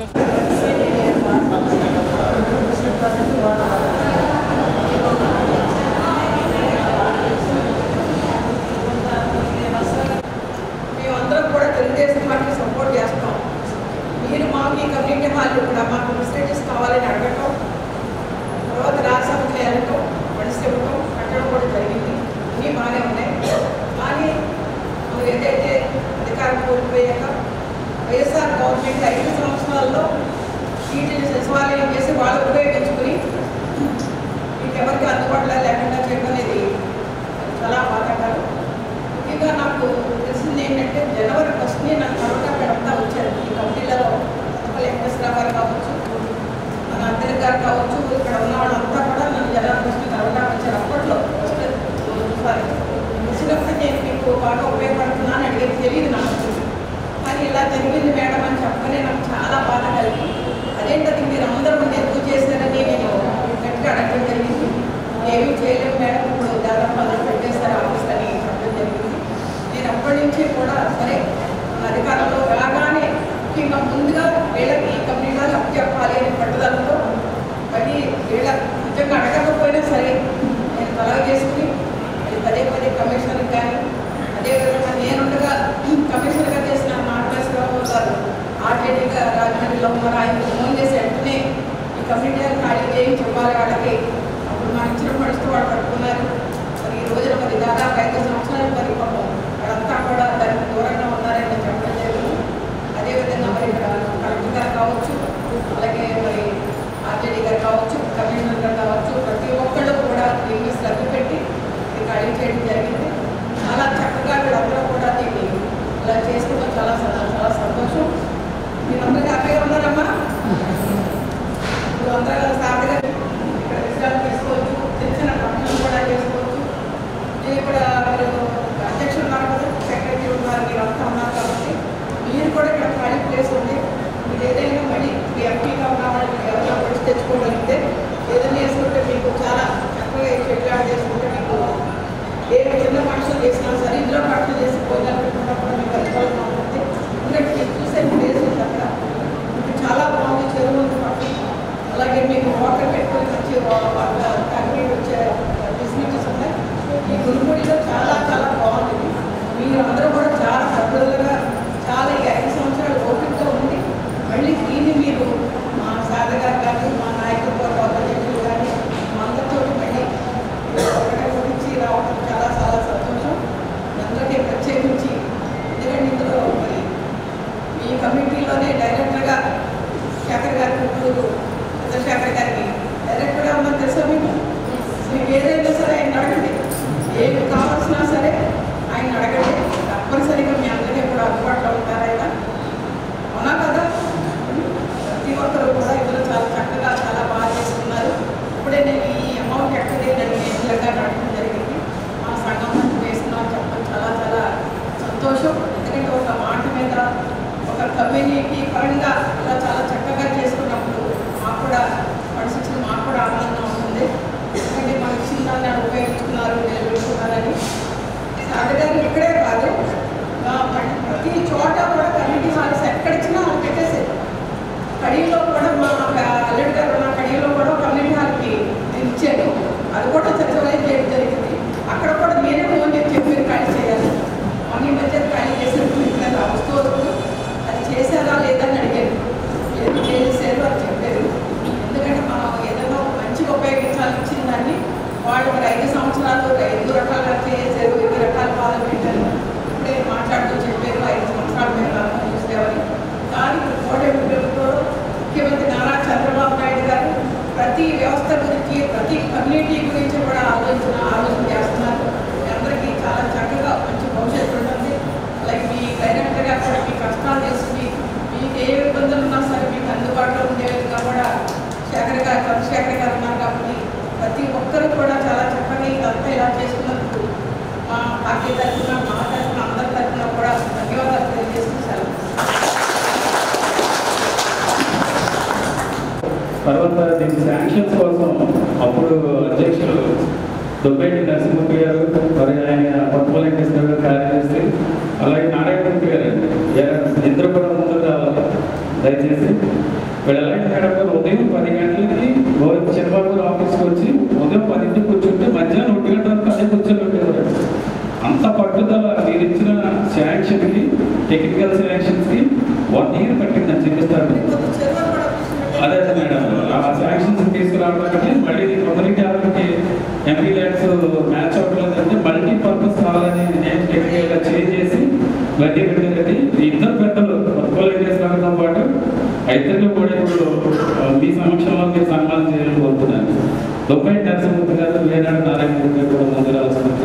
మేమందరం కూడా తెలుగుదేశం పార్టీకి సపోర్ట్ చేస్తాం. మీరు మాకు ఈ కమ్యూనిటీ హాల్లో కూడా మాకు ఫెసిలిటీస్ కావాలని అడగటం, తర్వాత రాజ్యసభకి వెళ్ళటం, మనిషి ఇవ్వటం, కట్టడం కూడా జరిగింది. అన్నీ బాగానే ఉన్నాయి. కానీ మనం ఏదైతే అధికారం కోల్పోయాక వైఎస్ఆర్ గవర్నమెంట్ 5 సంవత్సరాల్లో వీటిని సచివాలయం చేసి వాళ్ళు ఉపయోగించుకుని మీకెవరికి అందుబాటులో లేకుండా చేయడం అనేది చాలా బాధాకరం. ముఖ్యంగా నాకు తెలిసింది ఏంటంటే జనవరి 1 నాకు కరోనా పెడతా వచ్చారు. ఈ కంపెనీలలో వెంకటేశ్వరరావు గారు కావచ్చు, మన అద్దెల గారు కావచ్చు, ఇక్కడ ఉన్న వాళ్ళంతా కూడా నన్ను జనవరి 1 కరోనా వచ్చారు. అప్పట్లో వచ్చినప్పుడు నేను మీకు బాగా ఉపయోగపడుతున్నాను అడిగేది తెలియదు నాకు. కానీ ఇలా జరిగింది మేడం అని చెప్పగానే నాకు చాలా బాధ కలిగి, అదేంటది మీరు అందరూ ఎందుకు చేశారని నేను గట్టిగా అడగడం జరిగింది. ఏమీ చేయలేము మేడం, ఇప్పుడు దాదాపు అందరూ పెట్టేశారు ఆఫీస్ అని చెప్పడం జరిగింది. నేను అప్పటి నుంచి కూడా సరే అధికారంలో రాగానే ముఖ్యంగా ముందుగా వీళ్ళకి ఈ కమ్యూనిటీలు అప్పు చెప్పాలి అని పట్టుదలతో అది వీళ్ళ నిజంగా అడగకపోయినా సరే నేను తలగా చేసుకుని పదే కమిషనర్ కానీ అదేవిధంగా నేనుండగా కమిషనర్గా చేసిన నాగేశ్వరరావు గారు ఆర్జేడీగా రాజమండ్రిలో ఉన్నారు. ఆయన ఫోన్ చేసి వెంటనే ఈ కమ్యూనిటీ ఖాళీ చేయించి ఇవ్వాలి వాళ్ళకి. అప్పుడు మా ఇచ్చిన ఫండ్స్తో వాళ్ళు పట్టుకున్నారు. మరి ఈ రోజున మరి దాదాపు 5 సంవత్సరాలు మరి పాపం వాళ్ళంతా కూడా దానికి దూరంగా ఉన్నారని చెప్పడం జరిగింది. అదేవిధంగా మరి ఇక్కడ కలెక్టర్ గారు కావచ్చు, అలాగే మరి ఆర్జేడీ గారు కావచ్చు, కమిషనర్ గారు కావచ్చు, ప్రతి ఒక్కళ్ళు కూడా దీన్ని శ్రద్ధ పెట్టి ఖాళీ చేయడం జరిగింది. చాలా చక్కగా వీళ్ళందరూ కూడా దీన్ని ఇలా చేసుకోవడం చాలా చాలా సంతోషం. మీరందరూ హ్యాపీగా ఉన్నారమ్మా? ఇప్పుడు అందరూ సాఫ్ట్గా ఇక్కడ విశ్రాంతి తీసుకోవచ్చు, చిన్న పట్టణం కూడా చేసుకోవచ్చు. నేను ఇక్కడ మీరు అధ్యక్షులు ఉన్నారు కదా, సెక్రటరీ ఉన్నారు, మీరు అంతా ఉన్నారు కాబట్టి మీరు కూడా ఇక్కడ ఖాళీ ప్లేస్ ఉంది. మీరు ఏదైనా మళ్ళీ మీ ఎంపీగా ఉన్న వాళ్ళు ఎవరైనా వచ్చి తెచ్చుకోగలిగితే ఏదైనా చేసుకుంటే మీకు చాలా చక్కగా చెట్లు చేసుకుంటే మీకు ఏ చిన్న ఫంక్షన్ చేసినా సరే ఇందులో ఫంక్షన్ చేసి పోగలుగుతున్నప్పుడు మీకు అనుకూలంగా ఉంటుంది. ఎందుకంటే మీరు చూసే ప్లేస్ ఉంది అక్కడ, మీకు చాలా బాగుంది. చెరువు ఉంది పక్కన, అలాగే మీకు వాటర్ పెట్టుకొని వచ్చి కంక్రీట్ వచ్చే ఫెసిలిటీస్ ఉన్నాయి. ఈ గురుముడిలో చాలా చాలా బాగుంటుంది. మీరు అందరూ కూడా చాలా సభ్యులుగా చాలా 5 సంవత్సరాలు ఓపికగా ఉంది. మళ్ళీ దీన్ని మీరు మా సార్ గారు కానీ మా నాయకులు అధ్యక్షులు కానీ మా అందరితో మళ్ళీ గురించి రావడం చాలా చాలా సంతోషం. అందరికీ ప్రత్యేకించి ఎందుకంటే ఇందులో మరి ఈ కమిటీలోనే డైరెక్టర్గా శేఖర్ గారి కూతురు చంద్రశేఖర్ గారికి డైరెక్టర్గా ఉందని తెలుసా మీకు? మీకు ఏదైనా సరే ఆయన అడగండి, ఏమి కావాల్సినా సరే ఆయన అడగండి. తప్పనిసరిగా మీ అందరికీ కూడా అందుబాటులో ఉంటారు ఆయన. అవునా కదా? ప్రతి ఒక్కరు కూడా ఇందులో చాలా చక్కగా చాలా బాగా చేస్తున్నారు. ఇప్పుడే నేను ఈ అమౌంట్ ఎక్కడే నేను రెగ్యులర్గా నడపడం జరిగింది. మా సంఘం నుంచి వేస్తున్నాం చెప్పడం చాలా చాలా సంతోషం. ఎందుకంటే ఒక మాట మీద ఒక కమ్యూనిటీ పరంగా ఇలా చాలా చక్కగా చేసుకున్నప్పుడు మాకు కూడా పరిస్థితులు మాకు కూడా ఆనందంగా ఉంటుంది. ఎందుకంటే మన ఇచ్చిన దాన్ని ఉపయోగించుకున్నారు, నిలబెట్టుకున్నారని. సాగర్ ఇక్కడే కాదు, ప్రతి చోట కూడా కమ్యూనిటీ హాల్స్ ఎక్కడిచ్చినా వాళ్ళు పెట్టేసేది. కడిలో కూడా మా అల్లుడి గారు ఉన్న కడిలో కూడా కమ్యూనిటీ హాల్కి నేను ఇచ్చాను. అది కూడా సచివాలయం చేయడం జరిగింది. అక్కడ కూడా నేనే ఫోన్ చేసి చెప్పి మీరు ఖాళీ చేయాలి, అన్ని మధ్య ఖాళీ చేసినప్పుడు ఇక్కడ వస్తూ అది చేశారా లేదని అడిగాను. లేదు చేసేసారు అని చెప్పారు. ఎందుకంటే మనం ఏదైనా మంచిగా ఉపయోగించాలని ఇచ్చిన దాన్ని వాళ్ళు మరి 5 సంవత్సరాలు 5 రకాలుగా చేశారు, 5 రకాల బాధలు పెట్టారు. ఇప్పుడే మాట్లాడుతూ చెప్పారు 5 సంవత్సరాలు మేము లాభం చూసేవారు. కానీ కోటమి ప్రభుత్వంలో ముఖ్యమంత్రి నారా చంద్రబాబు నాయుడు గారు ప్రతి వ్యవస్థ గురించి, ప్రతి కమ్యూనిటీ గురించి కూడా ఆలోచన చేస్తున్నారు. మీ అందరికీ చాలా చక్కగా మంచి భవిష్యత్తు ఉంటుంది. అలాగే మీ డైరెక్టర్గా కూడా మీ కష్టాలు చేసుకుని మీకు ఏ ఇబ్బందులు ఉన్నా సరే మీకు అందుబాటులో ఉండే విధంగా కూడా చంద్రశేఖర్ గారు ఉన్నారు. కాబట్టి ప్రతి ఒక్కరు కూడా చాలా చక్కగా ఇదంతా ఇలా చేసుకున్నందుకు మా పార్టీ తరఫున, మా తరఫున, అందరి తరఫున కూడా ధన్యవాదాలు తెలియజేస్తున్నాను. తర్వాత దీని శాంక్షన్స్ కోసం అప్పుడు అధ్యక్షులు దుబ్బేటి నరసింహ గారు, మరి ఆయన కొత్తపల్లి వెంకటేశ్వర గారు కార్యదర్శి, అలాగే నారాయణ గారు ఇద్దరు కూడా ముందుకు రావాలి దయచేసి. టోటల్ మీరు ఇచ్చిన శాంక్షన్కి టెక్నికల్ శాంక్షన్స్కి 1 year పట్టిందని చెప్పిస్తారు. అదే మేడం ఆ శాంక్షన్స్ తీసుకురావడానికి మళ్ళీ కొందరికి ఎంపీ ల్యాండ్స్ మ్యాచ్ అవ్వట్లేదంటే మల్టీపర్పస్ కావాలని నేను టెక్నికల్గా చేంజ్ చేసి వడ్డీ పెట్టేది ఇద్దరు పెద్దలు కొత్తగోళ పాటు ఇద్దరిలో కూడా ఇప్పుడు మీ సమక్షంలో మీరు సన్మానం చేయాలని కోరుతున్నాను. దొంపేటి నరసింహమూర్తి గారు, వేనాడు నారాయణమూర్తి గారు కూడా ముందు రావాల్సింది.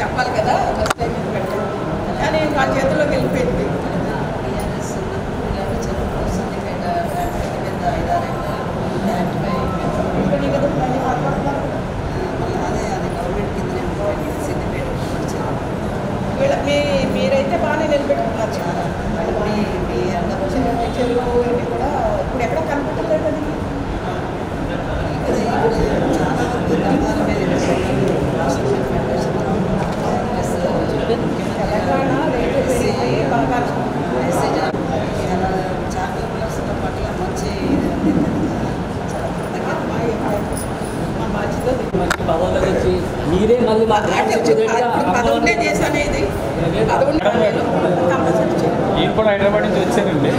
చెప్పాలి కదా కానీ వాళ్ళ చేతిలోకి వెళ్ళిపోయింది. మీరైతే బాగానే నిలబెట్టుకున్నారు. చాలా మీ చెరువు ఇవి కూడా ఇప్పుడు ఎక్కడ కనపడలేదు అది. తెలంగాణ రేటు పెరిగిపోయి బాగా మీరే మళ్ళీ చేసనేది ఈయన కూడా హైదరాబాద్ నుంచి వచ్చారండి.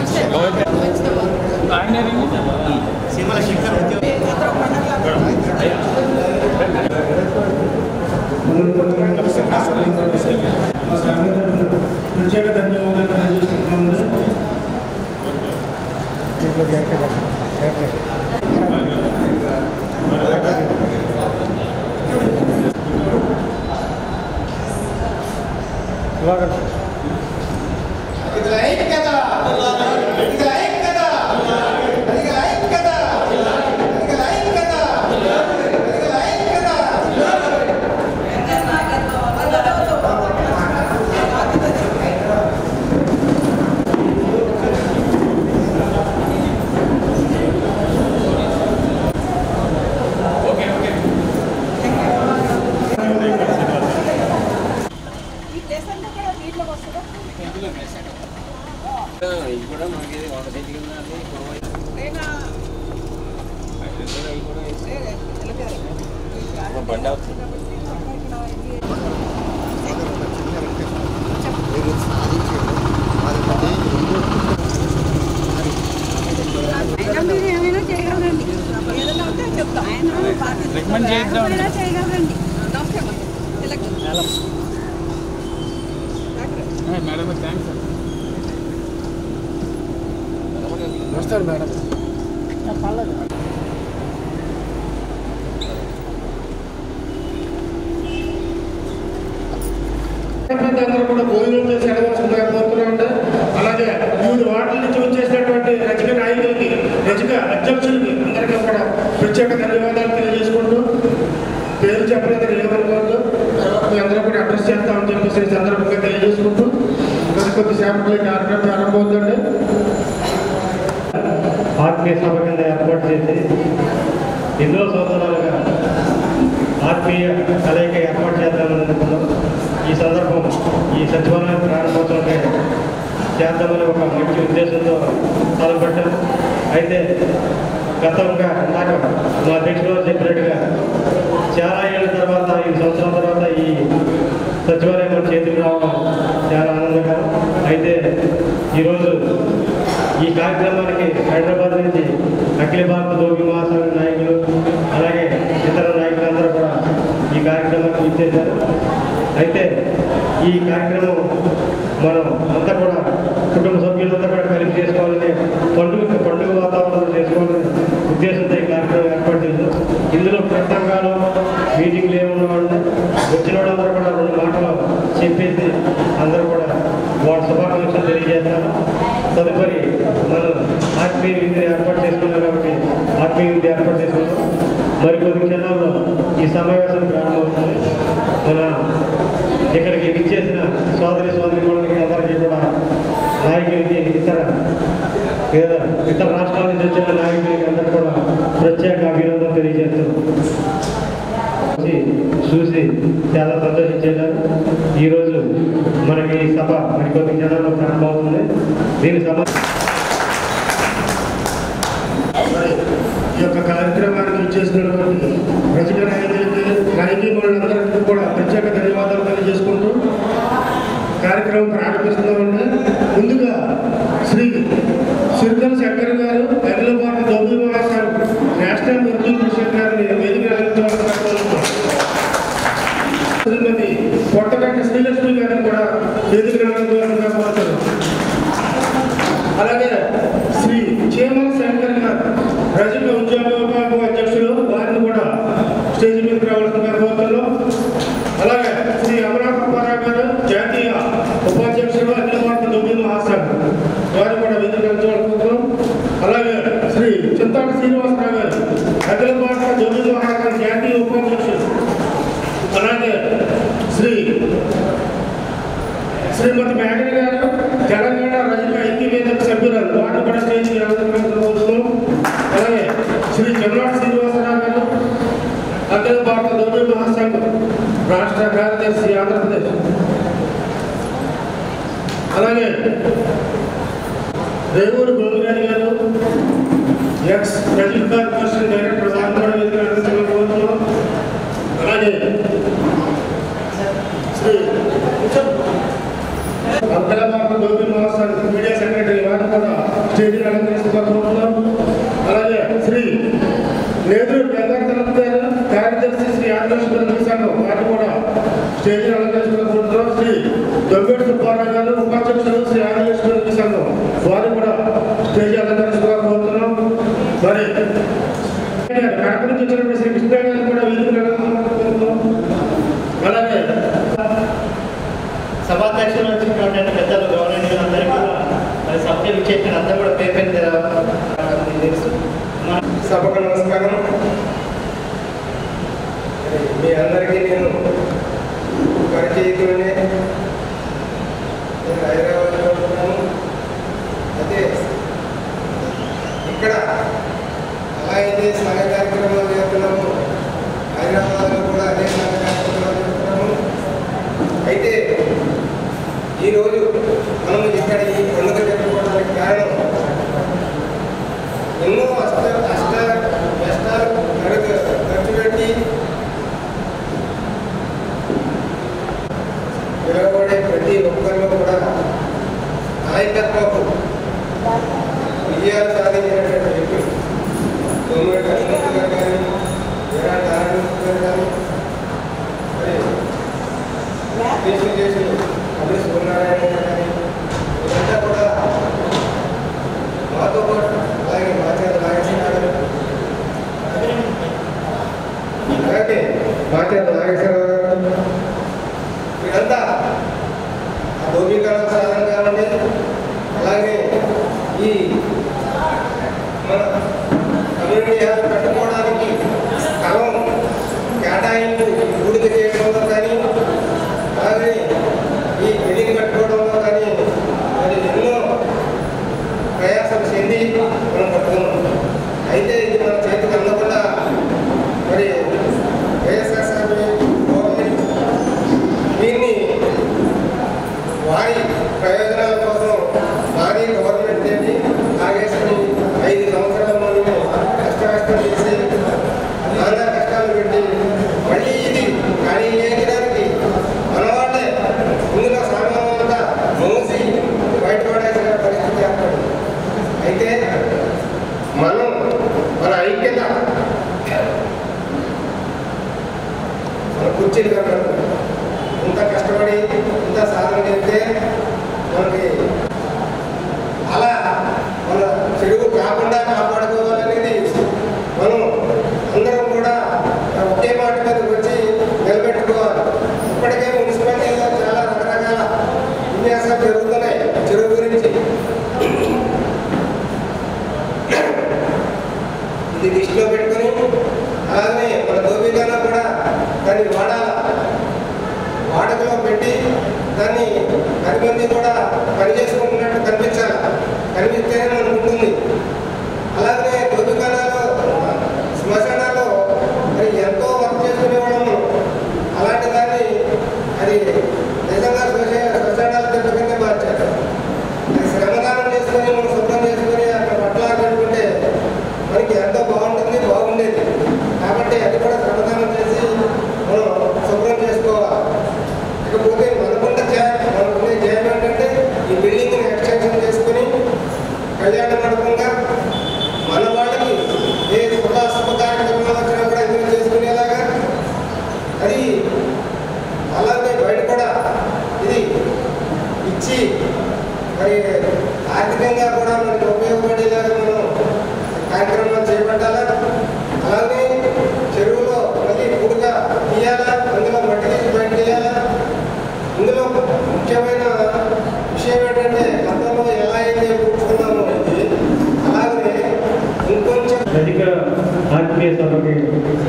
ఆయన ప్రత్యేక ధన్యవాదాలు తెలియజేస్తున్నాము. నమస్కారం మేడం. అందరూ కూడా భోజనం చేసి ఎడవలసిందిగా కోరుతున్నామండి. అలాగే వివిధ వార్డుల నుంచి వచ్చేసినటువంటి రజక నాయకులకి, రజక అధ్యక్షులకి అందరికీ కూడా ప్రత్యేక ధన్యవాదాలు తెలియజేసుకుంటూ, పేరు చెప్పలేదని ఏమనుకోవద్దు, మీ అందరూ కూడా అడ్రస్ చేస్తామని చెప్పేసి ఈ సందర్భంగా తెలియజేసుకుంటూ కొద్దిసేపట్లో కార్యక్రమం ప్రారంభమవుతుందండి. ఆత్మీయ సభ కింద ఏర్పాటు చేసి ఎన్నో సంవత్సరాలుగా ఆత్మీయ కలయిక ఏర్పాటు చేద్దామని అనుకున్నాం. ఈ సందర్భం ఈ సచివాలయం ప్రారంభోత్సవంపై చేద్దామని ఒక మంచి ఉద్దేశంతో తలపెట్టాం. అయితే గతంగా ఇందాక మా అధ్యక్షుడు చెప్పినట్టుగా చాలా ఏళ్ళ తర్వాత, 5 సంవత్సరాల తర్వాత ఈ సచివాలయం మన చేతికి రావడం చాలా ఆనందకరం. అయితే ఈరోజు ఈ కార్యక్రమానికి హైదరాబాద్ నుంచి అఖిల భారత యోగి మహాసంఘ మరికొద్ది క్షణాల్లో ఈ సమావేశం ప్రారంభమవుతుంది. మన ఇక్కడికి విచ్చేసిన సోదరులకి అందరికీ కూడా నాయకులకి ఇతర రాష్ట్రాల నుంచి వచ్చిన నాయకులకి అందరికీ కూడా ప్రత్యేక అభినందన తెలియజేస్తూ చూసి చాలా సంతోషించారు. ఈరోజు మనకి ఈ సభ మరికొద్ది క్షణాల్లో ప్రారంభమవుతుంది. దీని సభ ఈ యొక్క కార్యక్రమానికి ఇచ్చేసినటువంటి రజక నాయకులకి నాయకులందరికీ కూడా ప్రత్యేక ధన్యవాదాలు తెలియజేసుకుంటూ కార్యక్రమం ప్రారంభిస్తున్నామండి. ముందుగా శ్రీ సిరికల్ శంకర్ గారు అఖిల భారత దోబీ మహాసంఘ్ నేషనల్ ఉర్దూ పరిషత్ గారిని వేదిక శ్రీమతి పొట్టగంట శ్రీలక్ష్మి గారిని కూడా వేదిక కోరుతున్నారు. అలాగే శ్రీ చేమల శంకర్ గారు రజక ఉద్యోగ విభాగం అధ్యక్షులు, వారిని కూడా స్టేజ్ మీదకి రావాల్సిన కోరుతున్నాం. అలాగే శ్రీ అమరావతి అప్పారావు గారు జాతీయ ఉపాధ్యక్షులు అఖిల భారత దోబీ మహాసంఘ్, వారిని కూడా వేదిక కోరుతున్నాం. అలాగే శ్రీ చింతాడ శ్రీనివాసరావు గారు అఖిల భారత దోబీ మహాసంఘ్ జాతీయ ఉపాధ్యక్షులు. అలాగే శ్రీమతి మేఘన గారు తెలంగాణ రజక ఐక్యవేదిక సభ్యురాలు, వారిని కూడా స్టేజ్ కోరుతున్నాం. అలాగే శ్రీ జమనాథ్ శ్రీనివాసరావు గారు అఖిల భారత దోబీ మహాసంఘ్ రాష్ట్ర కార్యదర్శి ఆంధ్రప్రదేశ్. అలాగే రేవూరు గోపిరాజు గారు ఎక్స్ రజక కార్పొరేషన్ డైరెక్టర్, వారిని కూడా కోరుతున్నాం. అలాగే శ్రీ అఖిల భారత దోబీ మహాసంఘ్ మీడియా సెక్రటరీ, వారిని కూడా స్టేజీని అలంకరిస్తున్నాం. అలాగే శ్రీ నేదురు గంగాధర్ గారు కార్యదర్శి శ్రీ ఆంధ్రప్రదేశ్ సంఘం, వారిని కూడా స్టేజీని అలంకరించుకుంటున్నాం. శ్రీ దొంగేటి సుబ్బారావు గారు ఉపాధ్యక్షులు శ్రీ ఆంధ్రప్రదేశ్ సంఘం, వారిని కూడా స్టేజీ అలంకరించుకోబోతున్నాం. మరి కడప నుంచి వచ్చినప్పుడు శ్రీ కృష్ణ గారిని కూడా వేదిక అలంకరించుకుంటున్నాం. అలాగే సభాధ్యక్షులు వచ్చినటువంటి పెద్దలు గౌరవనీయులందరికీ కూడా మరి సభ్యులు ఇచ్చేసిన అందరూ కూడా పేరు తెలుసు. సభకు నమస్కారం. మీ అందరికీ నేను పరిచయితులనే, నేను హైదరాబాద్లో ఉంటున్నాను. అయితే ఇక్కడ ఎలా అయితే సంఘ కార్యక్రమాలు చేస్తున్నాము, హైదరాబాద్లో కూడా అదే సంఘ కార్యక్రమాలు చేస్తున్నాము. అయితే ఈరోజు మనం ఇక్కడ ఈ పండుగ జరుపుకోవడానికి కారణం ఎన్నో కష్టాలు ఖర్చు పెట్టి పిలవబడే ప్రతి ఒక్కరిలో కూడా నాయకత్వపు విజయాలు సాధించినటువంటి వ్యక్తులు సోమరెడ్డి హనుమంతు గారు కానీ, విరాట్ నారాయణ గారు కానీ, మరి దేశం అభివృద్ధి సూర్యనారాయణ గారు కానీ, ఇదంతా కూడా మాతో పాటు అలాగే మాచార్య నాగేశ్వర గారు, అలాగే మాచార్య నాగేశ్వరరావు గారు, వీరంతా ఆ దోబీ కళ సాధన కావండి. అలాగే ఈ మన కమ్యూనిటీ హాల్ కట్టుకోవడానికి స్థలం కేటాయింపు పూడిక చేయడంలో కానీ, అలాగే ఈ బిల్డింగ్ కట్టుకోవడంలో కానీ మరి ఎన్నో ప్రయాసం చెంది మనం కట్టుకున్నాం. అయితే ఇది మన చేతికి అందకుండా మరి వైఎస్ఆర్సీపీ గవర్నమెంట్ దీన్ని వారి ప్రయోజనాల కోసం భారీ గవర్నమెంట్ చేసి నాగేశ్వరి 5 సంవత్సరాల ముందు కష్టం చేసి నానా కష్టాలు పెట్టి మళ్ళీ ఇది కానీ వేయడానికి మన వాళ్ళే ముందుగా సామాన్యం అంతా మోసి బయటపడాల్సిన పరిస్థితి ఏర్పడింది. అయితే మన ఐక్యత మన కుర్చీలు కట్టడం, ఇంత కష్టపడి ఇంత సాధన చేస్తే మనకి అలా మన చెడుగు కాకుండా కాపాడుకోవాలనేది మనం అందరం కూడా ఒకే మాట మీదకి వచ్చి నిలబెట్టుకోవాలి. ఇప్పటికే మున్సిపాలిటీలో చాలా రకరకాల విన్యాసాలు జరుగుతున్నాయి చెరువు గురించి. ఇది దృష్టిలో పెట్టుకొని అలాగే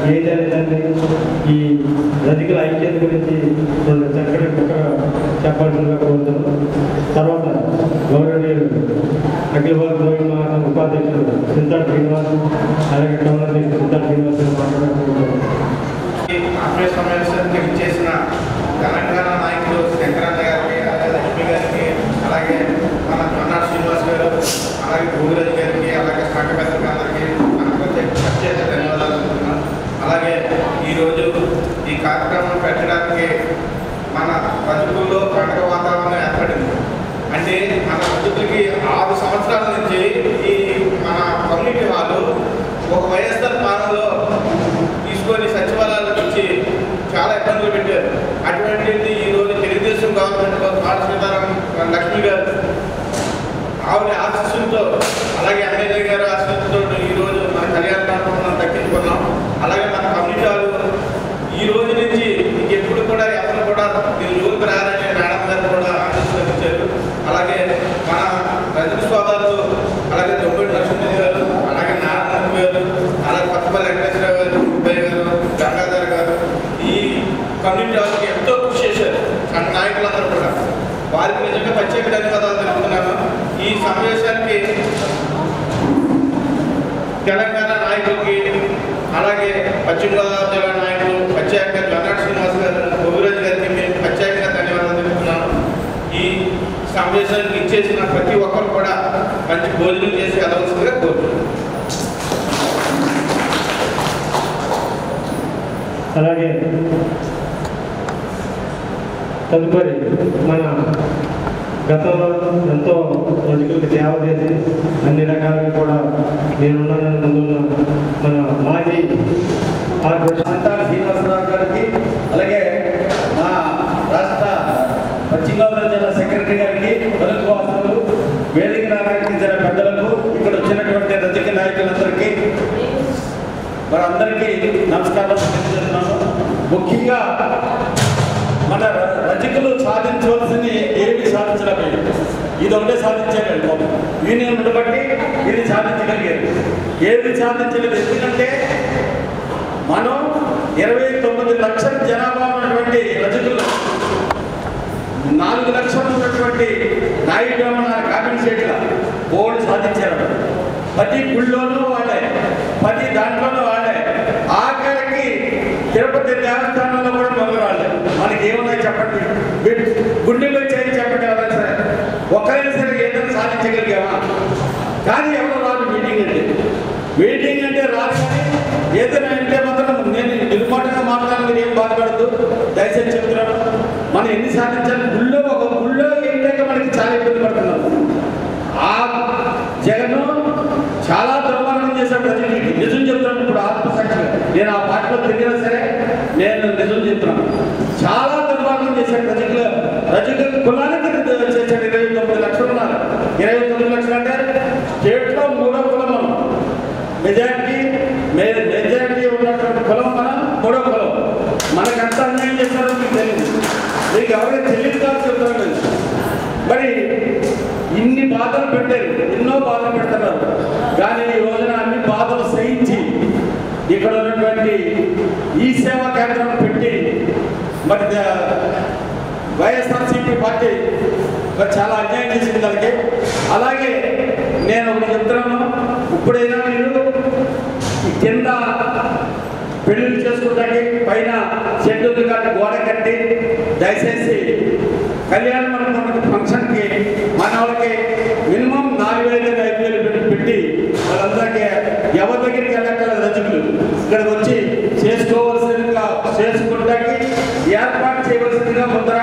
ఏదైనా ఈ రజకుల ఐక్యత గురించి రెండు చక్కటి చెప్పాల్సిందిగా కోరుతున్నాం. తర్వాత గౌరవనీయులు అఖిల భారత మహాసంఘ ఉపాధ్యక్షులు సింతాడు శ్రీనివాస్, అలాగే కమలాధ్యక్షులు సింతాడు శ్రీనివాస్ మాట్లాడుకుంటున్నారు. సమావేశానికి ఇచ్చేసిన తెలంగాణ నాయకులు శంకరన్న గారికి, లక్ష్మి గారికి, అలాగే మన కన్నాడు శ్రీనివాస్ గారు, అలాగే భూమిరాజు గారికి, అలాగే శాఖ పెద్దలకి అందరికీ ప్రత్యేక ధన్యవాదాలు చెప్తున్నాను. అలాగే ఈరోజు ఈ కార్యక్రమం పెట్టడానికి మన రజకుల్లో పండుగ వాతావరణం ఏర్పడింది. అంటే మన రజకులకి 6 సంవత్సరాల నుంచి ఈ మన కమ్యూనిటీ వాళ్ళు ఒక వైఎస్ఆర్ పాలనలో తీసుకొని సచివాలయాలకు వచ్చి చాలా ఇబ్బందులు పెట్టారు. అటువంటిది ఈరోజు తెలుగుదేశం గవర్నమెంట్లో సీతారామన్ లక్ష్మి గారు ఆవిడ ఆశీస్సులతో, అలాగే ఎమ్మెల్యే గారి ఆశీస్సులతో ఈరోజు మన కళ్యాణ మండపం దక్కించుకున్నాం. అలాగే మన కమ్యూనిటీ వాళ్ళు ఈ రోజు నుంచి ఇంకెప్పుడు కూడా ఎవరు కూడా మీరు ఊరికి రారని మేడం గారు కూడా ఆశీస్సులు ఇచ్చారు. అలాగే మన రజక సోదరులు, అలాగే దొంగడి లక్ష్మీ గారు, అలాగే నారాయణ గారు, అలాగే కొత్తపల్లి వెంకటేశ్వర గారు, ఉబ్బయ్య గారు, గంగాధర్ గారు ఈ కమ్యూనిటీ వాళ్ళకి ఎంతో కృషి చేశారు. నాయకులందరూ కూడా వారికి నిజంగా ప్రత్యేక ధన్యవాదాలు తెలుపుతున్నాను. ఈ సమావేశానికి తెలంగాణ నాయకులకి, అలాగే పశ్చిమ గోదావరి జిల్లా నాయకులు ప్రత్యేకంగా కన్నాడు శ్రీనివాస్ గారు, భూమిరాజు గారికి మేము ప్రత్యేకంగా ధన్యవాదాలు తెలుపుతున్నాను. ఈ సమావేశానికి ఇచ్చేసిన ప్రతి ఒక్కరు కూడా మంచి భోజనం చేసి వెళ్ళవలసిందిగా కోరుతున్నాను. అలాగే తదుపరి మన గతంలో ఎంతో రజకులకు సేవ చేసి అన్ని రకాలుగా కూడా నేనున్నానని ముందున్న మన మాజీ సింతాడు శ్రీనివాసరావు గారికి, అలాగే మా రాష్ట్ర పశ్చిమ గోదావరి జిల్లా సెక్రటరీ గారికి, రజక వాసులు, వేదిక నాయకులు, పెద్దలకు, ఇక్కడ వచ్చినటువంటి రజక నాయకులందరికీ వారందరికీ నమస్కారం తెలియజేస్తున్నాను. ముఖ్యంగా మన రజకులు సాధించవలసింది ఏమి సాధించలేకపోయింది. ఇది ఒకటే సాధించగలిగారు. యూనియన్ బట్టి ఇది సాధించగలిగారు. ఏది సాధించలేదు. ఎందుకంటే మనం 29 లక్షల జనాభా ఉన్నటువంటి రజకులు, 4 లక్షలు ఉన్నటువంటి నాయుడు బ్రాహ్మణ కామెంట్ చేయట్లా బోర్డు సాధించారు. ప్రతి గుళ్ళోనూ వాళ్ళే, ప్రతి దాంట్లోనూ వాళ్ళే. ఆఖరికి తిరుపతి దేవస్థానంలో కూడా మొదలు వాళ్ళే. మనకి ఏమున్నాయి చెప్పండి, గుండెలో చేయి చెప్పండి. ఎవరైనా సరే ఒక్కరైనా సరే ఏదైనా సాధించగలిగామా? కానీ ఎవరు రాదు మీటింగ్ అంటే రాదు. కానీ ఏదైనా అంటే మాత్రం నేను నిర్మాటంగా మాట్లాడాలని ఏం బాధపడద్దు, దయచేసి చెప్తున్నాను. మనం ఎన్ని సాధించాలి? ఒక గుళ్ళో ఏంటంటే మనకి చాలా ఇబ్బంది పడుతున్నాం. ఆ జగన్ చాలా దుర్మార్గం చేశాడు ప్రజలకి. నిజం చెప్తున్నాను. ఇప్పుడు ఆత్మసాక్షిగా నేను ఆ పార్టీలో తిరిగినా సరే నేను నిజం చెప్తున్నాను. చాలా దుర్మార్గం చేశాడు రజక కులానికి చేశాడు. 29 లక్షలు ఉన్నారు. 29 లక్షలు అంటే స్టేట్లో 3వ కులం మనం. మెజారిటీ ఉన్నటువంటి కులం మనం 3వ కులం. మనకంత అన్యాయం చేస్తారో మీకు తెలియదు. మీకు ఎవరైనా తెలియదు కాదు చెప్తారు. మరి ఇన్ని బాధలు పెట్టారు, ఎన్నో బాధలు పెడుతున్నారు. కానీ ఈ రోజున అన్ని బాధలు సహించి ఇక్కడ ఉన్నటువంటి ఈ సేవా కేంద్రం పెట్టి మరి వైఎస్ఆర్సీపీ పార్టీ చాలా అన్యాయం చేసింది దానికి. అలాగే నేను ఒకటి చెప్తున్నాను, ఇప్పుడైనా మీరు కింద పెళ్లిళ్ళు చేసుకోవడానికి పైన షెడ్యూల్ కట్టి గోడ కట్టి దయచేసి కళ్యాణ మండపం ఫంక్షన్కి మన వాళ్ళకి మినిమం 4,000-5,000 పెట్టి వాళ్ళందరికీ ఎవరి దగ్గరికి వెళ్ళక్కల రజకులు ఇక్కడికి వచ్చి చేసుకోవాల్సిందిగా చేసుకోవడానికి ఏర్పాటు చేయవలసిందిగా ముందర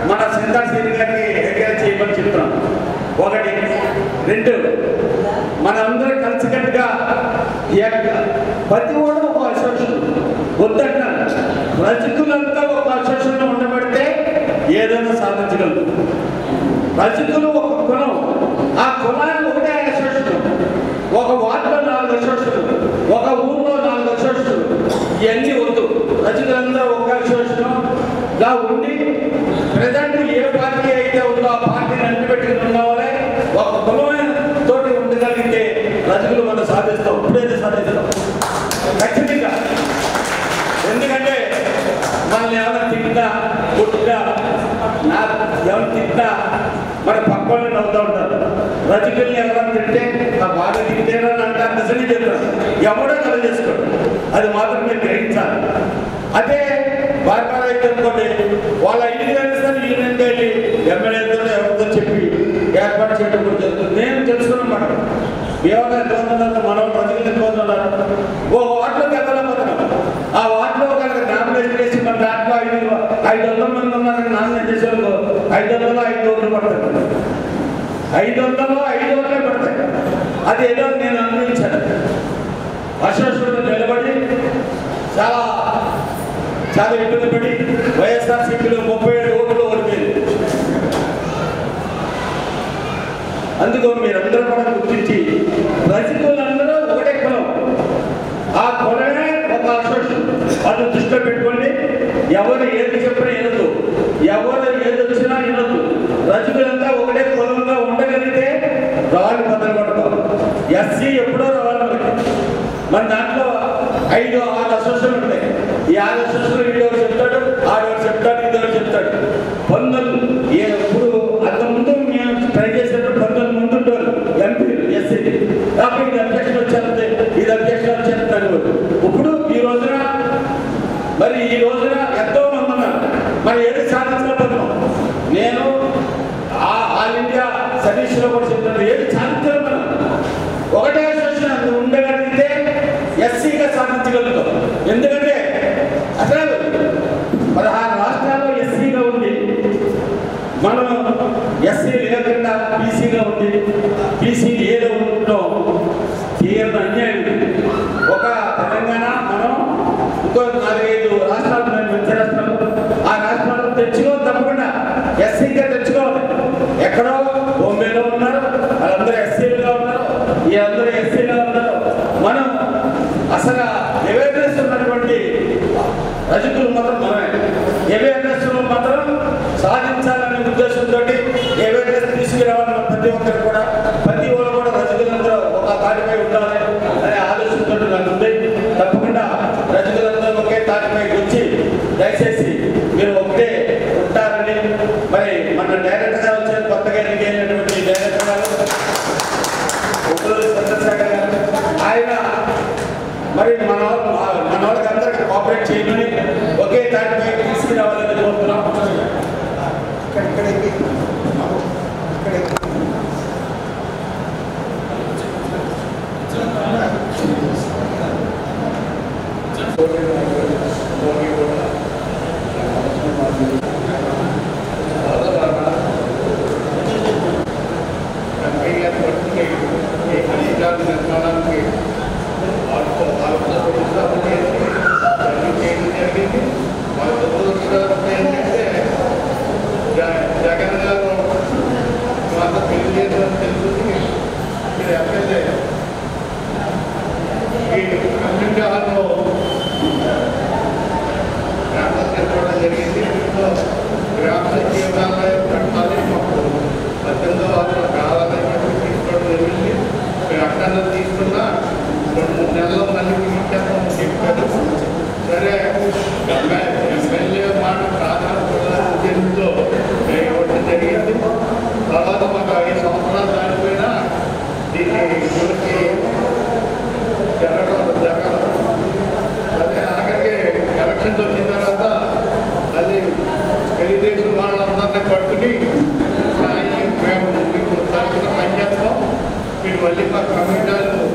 మన సింతాడు శ్రీని గారికి ఎంకరేజ్ చేయమని చెప్తున్నాం. 1 2 మనందరం కలిసికట్టుగా ప్రతి ఒక్కరు ఒక అసోసియేషన్ వద్దంటారు. రజకులంతా ఒక అసోసియేషన్లో ఉండబడితే ఏదైనా సాధించగలరు. రజకులు ఒక కులం, ఆ కులానికి ఒకటే అసోసియేషన్. ఒక వార్డులో 4 అసోసియేషన్లు, ఒక ఊర్లో 4 అసోసియేషన్లు. ఇవన్నీ వద్దు. రజకులందరూ ఒక అసోసియేషన్గా ఉండి ప్రజెంట్ ఏ పార్టీ అయితే ఉందో ఆ పార్టీని అంటిపెట్టుకుని ఉన్న వాళ్ళే ఒక కులమైన తోటి ఉండగలిగితే రజకులు మనం సాధిస్తాం. ఇప్పుడైతే సాధిస్తాం ఖచ్చితంగా. మనల్ని ఏమైనా తిట్టినా కొట్టినా ఎవరు తిట్టినా మన పక్క వాళ్ళు నవ్వుతూ ఉంటారు. రజకుల్ని ఎవరైనా తింటే బాగా తింటేనా అంటారు, నిజంగా చెప్తారు. ఎవడో కల చేసుకోండి, అది మాత్రం మీరు గ్రహించాలి. అదే బాగా అయితే అనుకోండి, వాళ్ళ ఇంటికి వెళ్ళిస్తారు, ఈ ఇంటికి వెళ్ళి ఎమ్మెల్యేతో ఎవరితో చెప్పి ఏర్పాటు చేయడం కూడా జరుగుతుంది. నేను తెలుసుకున్నమాట ఏమైనా ఎంతమంది మనం రజకులు ఎంతమంది ఉన్నారు, ఓ వార్డులోకి వెళ్ళకపోతున్నాం. ఆ వార్డులో కనుక నామినేషన్ చేసి మన దాంట్లో 500 మంది ఉన్నారని నామినేట్ చేసేవాళ్ళు 500 500 పడతాయి, 500 500 పడతాయి. అది ఏదో నేను అనుభవించాను. అసోసియేషన్ నిలబడి చాలా చాలా ఇబ్బంది పడి వైఎస్ఆర్సీపీలో 37 ఓట్లు ఓడిపోయింది. అందుకు మీరందరూ కూడా గుర్తించి రజకులందరూ ఒకటే కులం, ఆ కులమే ఒక అసోసియేషన్, వాళ్ళు దృష్టిలో పెట్టుకోండి. ఎవరు ఏది చెప్పినా వినదు, ఎవరు ఏది వచ్చినా వినదు. రజకులంతా ఒకటే కులంగా ఉండగలిగితే రాళ్ళు బద్దలు కొడతాం. ఎస్సీ ఎప్పుడో రావాలి మనకి. మన దాంట్లో 5-6 అసోసియేషన్లు ఉంటాయి. ఈ 6 అసోసియేషన్లు వీడోడు చెప్తాడు, ఆడోడు చెప్తాడు, ఇదోడు చెప్తాడు. 19 ఎప్పుడు అంతకుముందు మేము ట్రై చేసినప్పుడు 19 మంది ఉంటారు ఎంపీలు ఎస్సీ. కాబట్టి ఇది అధ్యక్షులు వచ్చేస్తే ఇది అధ్యక్షులు వచ్చేస్తారు. ఇప్పుడు ఈ రోజున ఎంతో మంది ఉన్నారు. మరి ఏది సాధించలేకపోతున్నాం. నేను ఆల్ ఇండియా సర్వీస్లో కూడా చెప్తాను, ఏది సాధించలేదు. మనం ఒకటే అసోసియేషన్ ఉండగలిగితే ఎస్సీగా సాధించగలుగుతాం. ఎందుకంటే అసలు 16 రాష్ట్రాల్లో ఎస్సీగా ఉంది, మనం ఎస్సీ లేకుండా బీసీగా ఉంది, బీసీ ఏదో ఉండటం తీవ్ర అన్యాయం. ఒక తెలంగాణ మనం ఇంకో 4-5 రాష్ట్రాలు మంచి రాష్ట్రాలు, ఆ రాష్ట్రాల్లో తెచ్చుకోవాలి, తప్పకుండా ఎస్సీగా తెచ్చుకోవాలి. ఎక్కడో బొంబేలో ఉన్నారు, వాళ్ళందరూ ఎస్సీలుగా ఉన్నారు, ఈ అందరూ ఎస్సీగా ఉన్నారు. మనం అసలు అవేర్నెస్ ఉన్నటువంటి రజకులు మాత్రం మనమే. అవేర్నెస్ మాత్రం సాధించాలనే ఉద్దేశంతో అవేర్నెస్ తీసుకురావాలన్న ప్రతి ఒక్కరు కూడా, ప్రతి ఒక్కరు కూడా రజకులందరూ ఒక తాటిపై ఉండాలి అనే ఆలోచనతో నాకు ఉంది. తప్పకుండా రజకులందరూ ఒకే తాటిపై వచ్చి దయచేసి మీరు ఒకటే ఉంటారని. మరి మన డైరెక్టర్ గారు వచ్చారు, కొత్తగా ఎన్నికైనటువంటి డైరెక్టర్ గారు చంద్రశేఖర్ గారు, ఆయన మరి మన వాళ్ళకి అందరికీ కోఆపరేట్ చేయమని ఒకే దాటిపై తీసుకురావాలని కోరుతున్నాం. జగన్ గారు మాత పెళ్లి చేసిన తెలుసుకుని మీరు ఎమ్మెల్యే ఈ కమ్యూనిటీ హాల్లో గ్రామాలు చేసుకోవడం జరిగింది. దీంట్లో గ్రామ సచివాలయం కట్టాలి, మాకు 18వ వారంలో కావాలని చెప్పి తీసుకోవడం జరిగింది. మీరు అక్కడ తీసుకున్నా 2-3 నెలల్లో మళ్ళీ ఇచ్చేస్తామని చెప్పారు. సరే ఎమ్మెల్యే మాట ప్రాధాన్యత ఉద్దేశంతో ఇవ్వడం జరిగింది. తర్వాత మాకు 5 సంవత్సరాలు దాటిపోయినా దీన్ని గురించి జరగదు. అదే ఆఖరికి ఎలక్షన్స్ వచ్చిన తర్వాత మళ్ళీ తెలుగుదేశం వాళ్ళందరినీ పట్టుకుని మేము మీకు తరఫున పనిచేస్తాం, మీరు మళ్ళీ మా కమిటీలు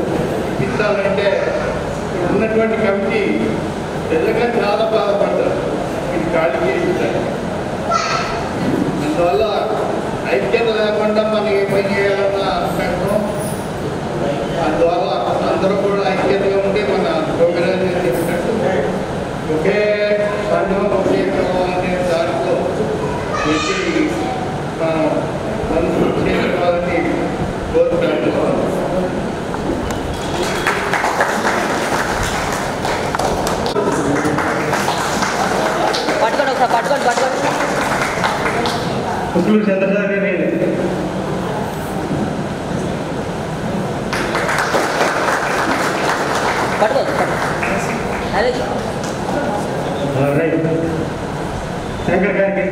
ఇప్పించాలంటే ఉన్నటువంటి కమిటీ నిజంగా చాలా బాధపడ్డారు. ఇది ఖాళీ చేయించారు. అందువల్ల ఐక్యత లేకుండా మనం ఏ పని చేయాలన్న అనుకుంటాం. అందువల్ల అందరూ కూడా ఐక్యతగా ఉంటే మన ప్రోగ్రామ్ చెప్పినట్టు ఒకే సంఘం ఒకే అనే దాంట్లో పెట్టి మనం చేసుకోవాలని కోరుకుంటున్నాం. ముఖ్యులు చంద్రశేఖర్ గారిని పట్టుకో. రైట్ శంకర్ గారికి,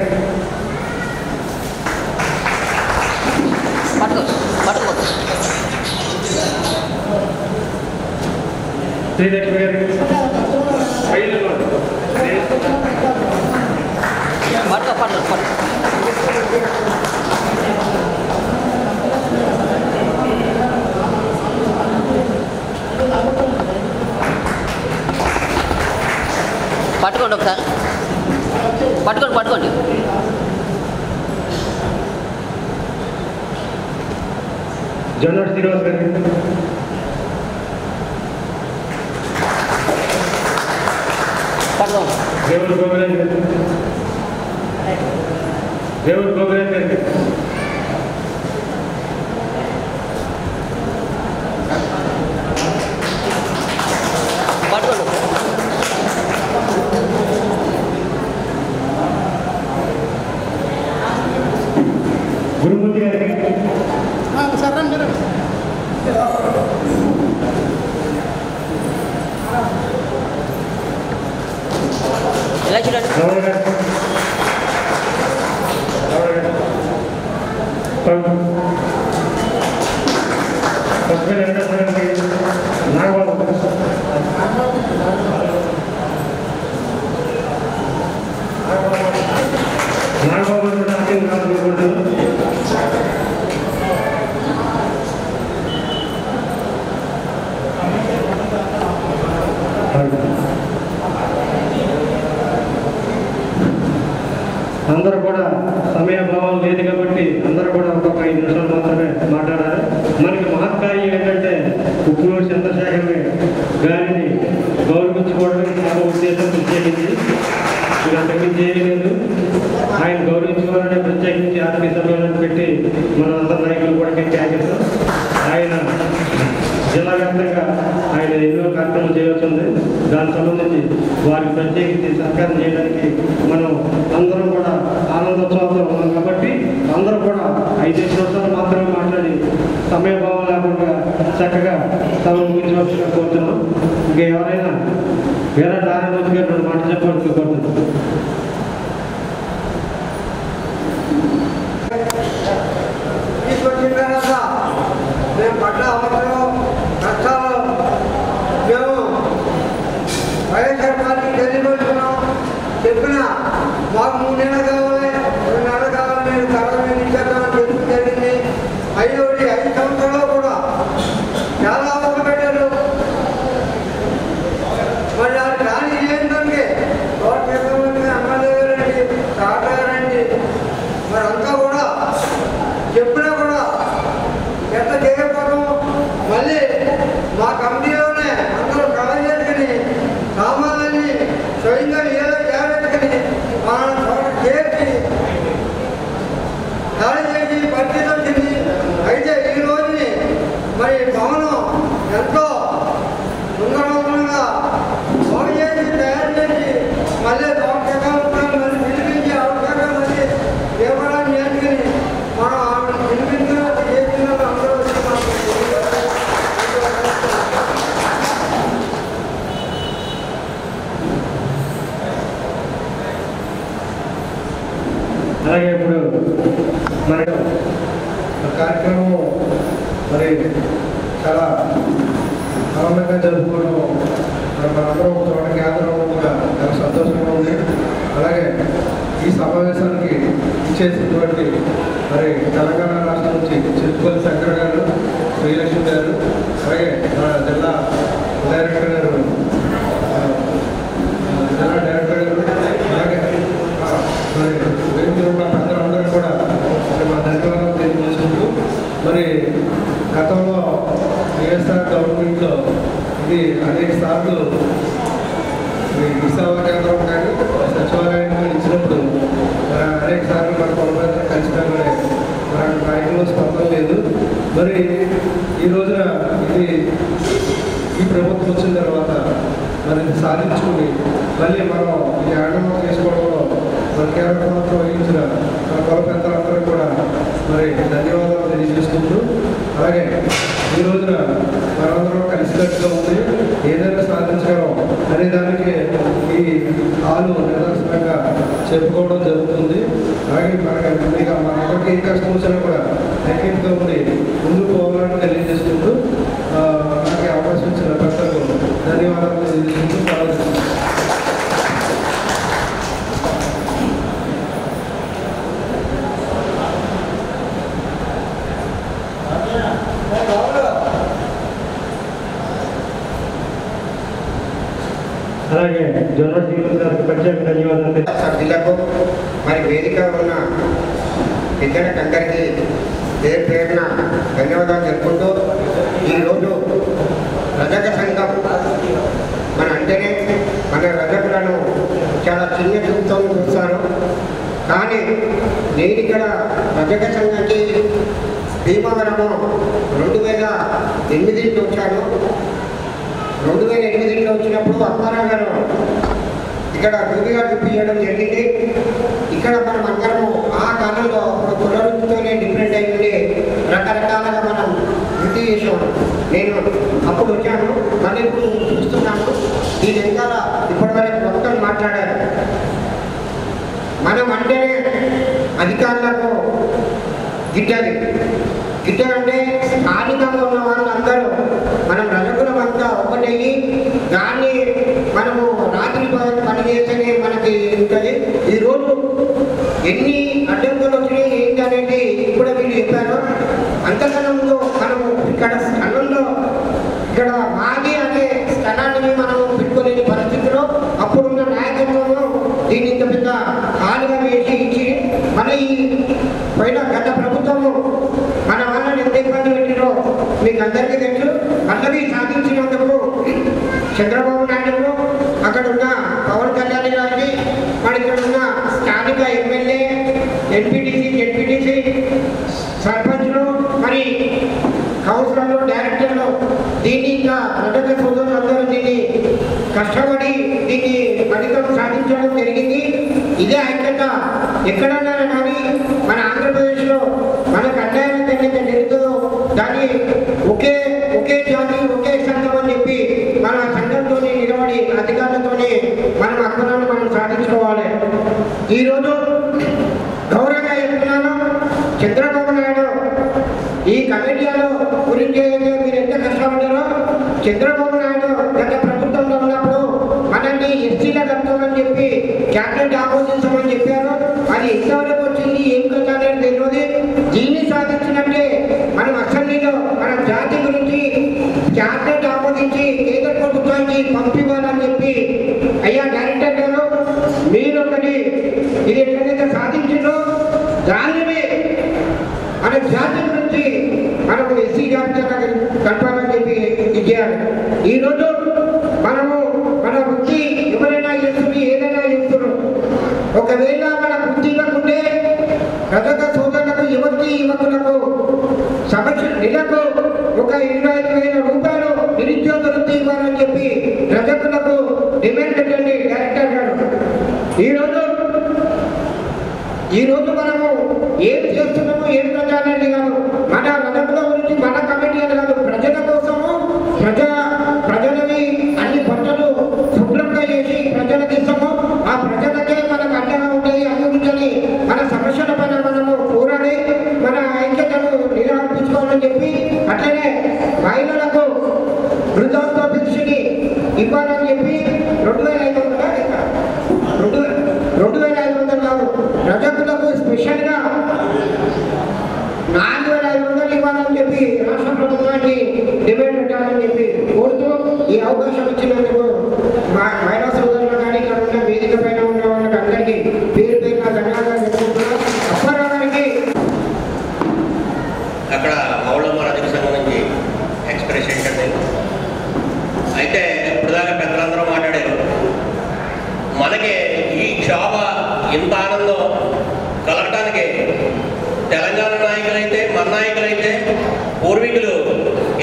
శ్రీలక్ష్మి గారికి, పట్టుకోండి ఒకసారి, పట్టుకోండి. జొన్నటి శ్రీనివాస్ గారికి, దేవుడు గోవిరాజ్ గారికి, గురుమూర్తి గారికి, ఎలా చూడండి, నాగబాబు, అందరూ కూడా సమయభావం లేదు కాబట్టి అందరూ కూడా ఒక్కొక్క 5 నిమిషాలు మాత్రమే మాట్లాడాలి. మనకి మహత్కార్యం ఏంటంటే ఉప్పులూరు చంద్రశేఖర్ గారిని గౌరవించుకోవడానికి చాలా ఉద్దేశం ప్రత్యేకించి ఇక అంతకుమించి ఏమీ లేదు. ఆయన గౌరవించుకోవాలని ప్రత్యేకించి ఆర్థిక సమ్మేళనం పెట్టి మన అందరి నాయకులు కూడా కేటాయిస్తాం. ఆయన జిల్లా వ్యాప్తంగా ఆయన ఎన్నో కార్యక్రమాలు చేయవలసి ఉంది. దానికి సంబంధించి వారికి ప్రత్యేకించి సహకారం చేయడానికి మనం అందరం కూడా ఆనందోత్సవాలతో ఉన్నాం కాబట్టి అందరూ కూడా 5 నిమిషాలు మాత్రమే మాట్లాడి సమయభావం లేకుండా చక్కగా తమ ముగించవలసిగా కోరుతున్నాం. ఇంకా ఎవరైనా వేరే నారాయణ గారు 2 మాటలు చెప్పాలని కోరుతున్నాం. మేము పడ్డ అవసరం కష్టాలు మేము వైఎస్ఆర్ పార్టీ తెలియజేస్తున్నాం. చెప్పిన మాకు 3 నెలలు కావాలి, 2 నెలలు కావాలి, నేను కరోనా ఇచ్చేద్దామని చెప్పి జరిగింది. 5 సంవత్సరాలు కూడా చాలా అవసరం పెట్టారు. మరి అది రాని ఏంటంటే ఎమ్మెల్యే గారండి, డాక్టర్ గారండి, మరి అంతా కూడా చెప్పినా కూడా ఎంత చేయకపోవడం. మళ్ళీ మా కమిటీలోనే అందరూ కలెక్ట్ చేసుకుని సామాన్యాన్ని స్వయంగా ఏదో జాగ్రత్తని చేర్చి ఖాళీ చేసి పరిస్థితి వచ్చింది. అయితే ఈ రోజుని మరి భవనం ఎంతో సుందరంగా బాగు చేసి తయారు చేసి మళ్ళీ మళ్ళీ పిలిపించి అవకాశం మళ్ళీ దేవాలయాన్ని నేర్చుకుని మనం ఆవిడ పిలిపించిన చేసిన అందరూ అలాగే ఇప్పుడు మన కార్యక్రమం మరి చాలా ఆనందంగా జరుపుకోవడం మనందరం ఒక చోట కేంద్రం కూడా చాలా సంతోషంగా ఉంది. అలాగే ఈ సమావేశానికి ఇచ్చేసినటువంటి మరి తెలంగాణ రాష్ట్రం నుంచి చిరుపల్లి శంకర్ గారు, శ్రీలక్ష్మి గారు, అలాగే మన జిల్లా డైరెక్టర్ గారు, అలాగే మరి అందరూ కూడా మా ధన్యవాదాలు తెలియజేసుకుంటూ మరి గతంలో వైఎస్ఆర్ గవర్నమెంట్లో ఇది అనేక సార్లు విశాఖ కేంద్రం కానీ సచివాలయాన్ని ఇచ్చినప్పుడు అనేక సార్లు మన పొలమంతా కలిసినా కూడా మన నాయకుల్లో స్పందన లేదు. మరి ఈ రోజున ఇది ఈ ప్రభుత్వం వచ్చిన తర్వాత మరి సాధించుకుని మళ్ళీ మనం ఈ ఆనందం చేసుకోవడంలో మన కేంద్ర ప్రభుత్వం వహించిన మన పొల పెద్దలందరూ కూడా మరి ధన్యవాదాలు తెలియజేసుకుంటూ, అలాగే ఈ రోజున మనందరం కలిసికట్టుగా ఉంది, ఏదైనా సాధించగలం అనే దానికి ఈ ఆలు నిదర్శనం. గర్వకారణంగా చెప్పుకోవడం జరుగుతుంది. అలాగే మనకి ఏ కష్టం వచ్చినా కూడా ఐక్యంగా ఉండి ముందుకు పోవాలని తెలియజేసుకుంటూ నాకు అవకాశం ఇచ్చిన పెద్దలకు ధన్యవాదాలు తెలియజేసుకుంటూ ప్రారంభిస్తున్నాను. అలాగే జొన్న శ్రీనివాస్ గారికి ప్రత్యేక ధన్యవాదాలు. సభ్యులకు మరి వేదిక ఉన్న పెద్దలకు అందరికీ పేరు పేరున ధన్యవాదాలు తెలుపుకుంటూ ఈరోజు రజక సంఘం మన అంటేనే మన రజకులను చాలా చిన్న చూపుతో చూస్తారు. కానీ నేను ఇక్కడ రజక సంఘానికి భీమవరము 2008 వచ్చాను. 2008 వచ్చినప్పుడు అప్పారావు గారు ఇక్కడ గుడిగా చూపించడం జరిగింది. ఇక్కడ మనం అందరము ఆ కాలంలో పునరుద్ధితోనే డిఫరెంట్ అయింది, రకరకాలుగా మనం వృద్ధి చేసాము. నేను అప్పుడు వచ్చాను, మళ్ళీ ఇప్పుడు చూస్తున్నాను. దీని వెనకాల ఇప్పటివరకు మొత్తం మాట్లాడారు. మనం అంటేనే అధికారులకు గిట్టది. గిట్టదంటే స్థానికంగా ఉన్న వాళ్ళందరూ మనం రజకులమంతా ఒకటయ్యి దాన్ని మనము రాత్రి పని చేస్తేనే మనకి ఉంటుంది. ఈరోజు ఎన్ని అడ్డంకులు వచ్చినాయి ఏంటి అనేది ఇప్పుడు వీళ్ళు చెప్పారు. అంతకన్నా ముందు మనము ఇక్కడ స్థలంలో ఇక్కడ మాది అనే స్థలాన్ని మనము పెట్టుకోలేని పరిస్థితిలో అప్పుడున్న నాయకత్వము దీన్ని ఇంత పెద్ద హాలుగా వేసి ఇచ్చి మన ఈ పైన గత ప్రభుత్వము మన వాళ్ళని ఎంత ఇబ్బంది పెట్టినో మీకు అందరికీ తెలుసు. పల్లవి సాధించినందుకు చంద్రబాబు నాయుడు, అక్కడ ఉన్న పవన్ కళ్యాణ్ గారికి, మరి ఇక్కడ ఉన్న స్థానిక ఎమ్మెల్యే, జెడ్పీటీసీ సర్పంచ్లు, మరి కౌన్సిలర్లు, డైరెక్టర్లు దీన్ని ఇంకా రజక సోదరులందరూ దీన్ని కష్టపడి దీన్ని ఫలితం సాధించడం జరిగింది. ఇదే ఐక్యత ఎక్కడన్నా కానీ మన ఆంధ్రప్రదేశ్లో మనకు అన్యాయం ఏదైతే జరుగుతుందో దాన్ని ఒకే జాతి ఒకే సంఘం అని చెప్పి మన సంఘంతో నిలబడి అధికారులతోనే మనం హక్కులను మనం సాధించుకోవాలి. ఈరోజు గౌరవంగా చెప్తున్నాను, చంద్రబాబు నాయుడు ఈ కమిటీలో గురించి మీరు ఎంత కష్టపడ్డారో, చంద్రబాబు నాయుడు గత ప్రభుత్వంలో ఉన్నప్పుడు మనల్ని ఎస్సీల కడతామని చెప్పి క్యాబినెట్ ఆమోదించమని చెప్పారు. అది ఎంతవరకు వచ్చింది ఏం కదా అనేది తెలియదు. దీన్ని సాధించినట్టే మనం అసెంబ్లీలో మన జాతి గురించి క్యాబినెట్ ఆమోదించి కేంద్ర ప్రభుత్వానికి పంపివ్వాలని చెప్పి అయ్యా డైరెక్టర్ గారు మీరు ఒకటి ఇది ఎట్లయితే సాధించిందో దానిని మన జాతి గురించి మనము ఎస్సీ జాబితా కలపాలని చెప్పి ఇచ్చేయాలి. ఈరోజు మనము మన వృత్తి ఎవరైనా చేస్తుంది ఏదైనా చేస్తున్నారు. ఒకవేళ మన వృత్తి ఇవ్వకుంటే రజక సోదరులకు యువకులకు సమస్య నెలకు ఒక 25,000 రూపాయలు నిరుద్యోగ వృత్తి ఇవ్వాలని చెప్పి రజకులకు డిమాండ్ పెట్టండి డైరెక్టర్ గారు. ఈరోజు మనము ఏం చేస్తున్నామో ఏం కదా అనేది కాదు, మన రజకుల గురించి మన కమిటీ అని కాదు, ప్రజల కోసము ప్రజలని అన్ని పనులు శుభ్రంగా చేసి ప్రజలకు ఇస్తాము. ఆ ప్రజలకే మనకు అండగా ఉంటుంది అభివృద్ధిని మన సమస్యల పైన మనము పోరాడి మన ఐక్యతను నిలబెట్టుకోవాలని చెప్పి, అట్లనే మహిళలకు వృద్ధాప్య పెన్షన్ ఇవ్వాలని చెప్పి 2,500 కాదు, రజకులకు స్పెషల్గా 4,500 ఇవ్వాలని చెప్పి రాష్ట్ర ప్రభుత్వాన్ని డిమాండ్ పెట్టాలని చెప్పి కోరుతూ ఈ అవకాశం ఇచ్చినందుకు మహిళా సోదరులు కానీ ఇక్కడ ఉన్న వేదిక పైన ఉన్న వాళ్ళకి అందరికీ పేరు పేరున ధన్యవాదాలు చెప్పుకుంటున్నాం. అప్పారావు గారికి అక్కడ మౌళమ్మ రజక సంఘం నుంచి ఎక్స్ప్రెస్ ఏంటంటే, అయితే ఇప్పుడుదాకా పెద్దలందరూ మాట్లాడారు. మనకి ఈ క్షోభ ఇంత ఆనందం కలగటానికి తెలంగాణ నాయకులైతే మన నాయకులైతే పూర్వీకులు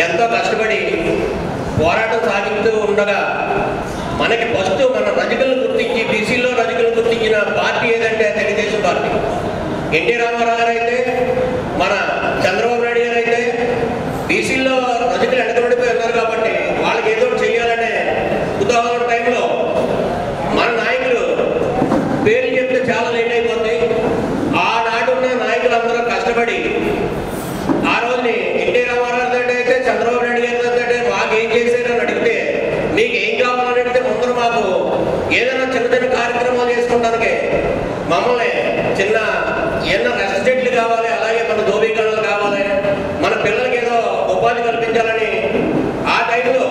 ఎంతో కష్టపడి పోరాటం సాగిస్తూ ఉండగా మనకి ఫస్ట్ మన రజకులను గుర్తించి బీసీలో రజకులను గుర్తించిన పార్టీ ఏదంటే తెలుగుదేశం పార్టీ. ఎన్టీ రామారావు గారు అయితే, మన చంద్రబాబు నాయుడు గారు అయితే బీసీలో రజకులు వెనకబడిపోయి ఉన్నారు కాబట్టి వాళ్ళకి ఏదో చేయాలనే ఉదాహరణ టైంలో మన నాయకులు ఏదైనా చిన్న చిన్న కార్యక్రమాలు చేసుకోవడానికి మమ్మల్ని చిన్న ఏదైనా రెసిడెంట్లు కావాలి, అలాగే మన దోబీకరణలు కావాలి, మన పిల్లలకి ఏదో ఉపాధి కల్పించాలని ఆ టైంలో